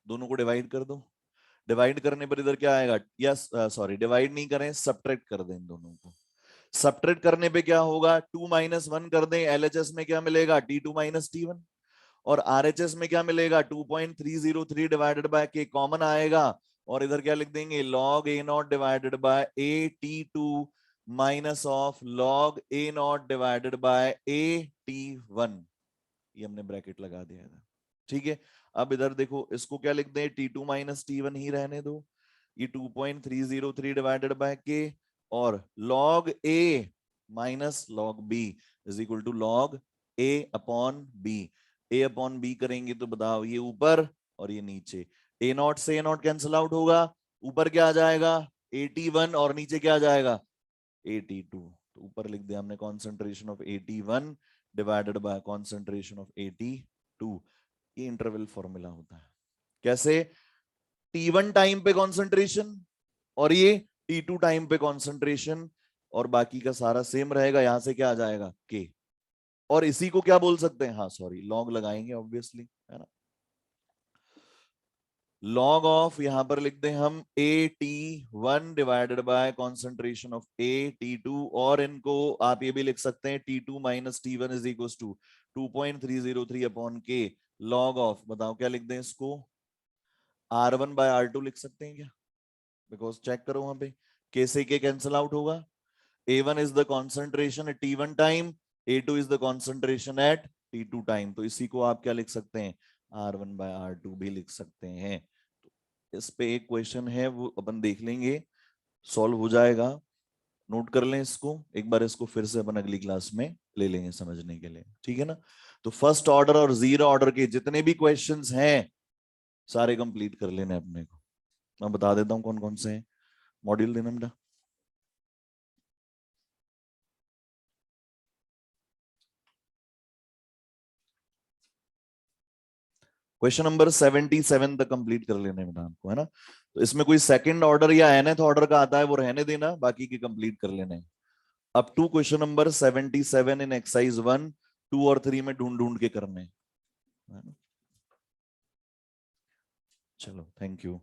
दोनों को डिवाइड कर दो, डिवाइड करने पर इधर क्या आएगा, यस सॉरी डिवाइड नहीं करें, सब्ट्रैक्ट कर दें दोनों को। सब्ट्रैक्ट करने पे क्या होगा, 2 - 1 कर दें, LHS में क्या मिलेगा T2 - T1 और RHS में क्या मिलेगा 2.303 डिवाइडेड बाय के कॉमन आएगा और इधर क्या लिख देंगे log A0 divided by AT2 minus of log A0 divided by AT1, ये हमने ब्रैकेट लगा दिया था, ठीक है। अब इधर देखो इसको क्या लिख दें, T2 - T1 ही रहने दो, ये 2.303 डिवाइडेड बाय के और log A minus log B is equal to log A upon B। A upon B करेंगे तो बताओ ये ऊपर और ये नीचे, A0 से A0 कैंसिल आउट होगा, ऊपर क्या आ जाएगा AT1 और नीचे क्या आ जाएगा AT2। तो ऊपर लिख दिया हमने concentration of AT1 divided by concentration of AT2। ये इंटरवल फॉर्मूला होता है। कैसे, T1 टाइम पे कॉन्सेंट्रेशन और ये T2 टाइम पे कॉन्सेंट्रेशन और बाकी का सारा सेम रहेगा, यहां से क्या आ जाएगा K और इसी को क्या बोल सकते हैं, हाँ सॉरी लॉग लगाएंगे ऑब्वियसली, है ना। लॉग ऑफ यहां पर लिख दें हम AT1 divided by concentration of AT2 और इनको आप ये भी लिख सकते हैं T2 - T1 is equal to 2.303 upon K log of, बताओ क्या लिख दें इसको, R1 बाय R2 लिख सकते हैं क्या, बिकॉज चेक करो वहां पे K से K कैंसिल आउट होगा, A1 is the concentration at T1 time, A2 is the concentration at T2 time। तो इसी को आप क्या लिख सकते हैं, R1 by R2 भी लिख सकते हैं। तो इस पे एक क्वेश्चन है वो अपन देख लेंगे, सॉल्व हो जाएगा, नोट कर लें इसको एक बार, इसको फिर से अपन अगली क्लास में ले लेंगे समझने के लिए, ठीक है ना। तो फर्स्ट ऑर्डर और जीरो ऑर्डर के जितने भी क्वेश्चंस हैं सारे कंप्लीट कर लेने अपने को, मैं बता देता हूँ कौन कौन से हैं, मॉड्यूल देना बेटा। क्वेश्चन नंबर 77 तक कंप्लीट कर लेने बेटा आपको, है ना। तो इसमें कोई सेकंड ऑर्डर या nth ऑर्डर का आता है वो रहने देना, बाकी के कंप्लीट कर लेने। Up to question number 77 in exercise 1, 2 और 3 में ढूंढ ढूंढ के करने, है ना। चलो थैंक यू।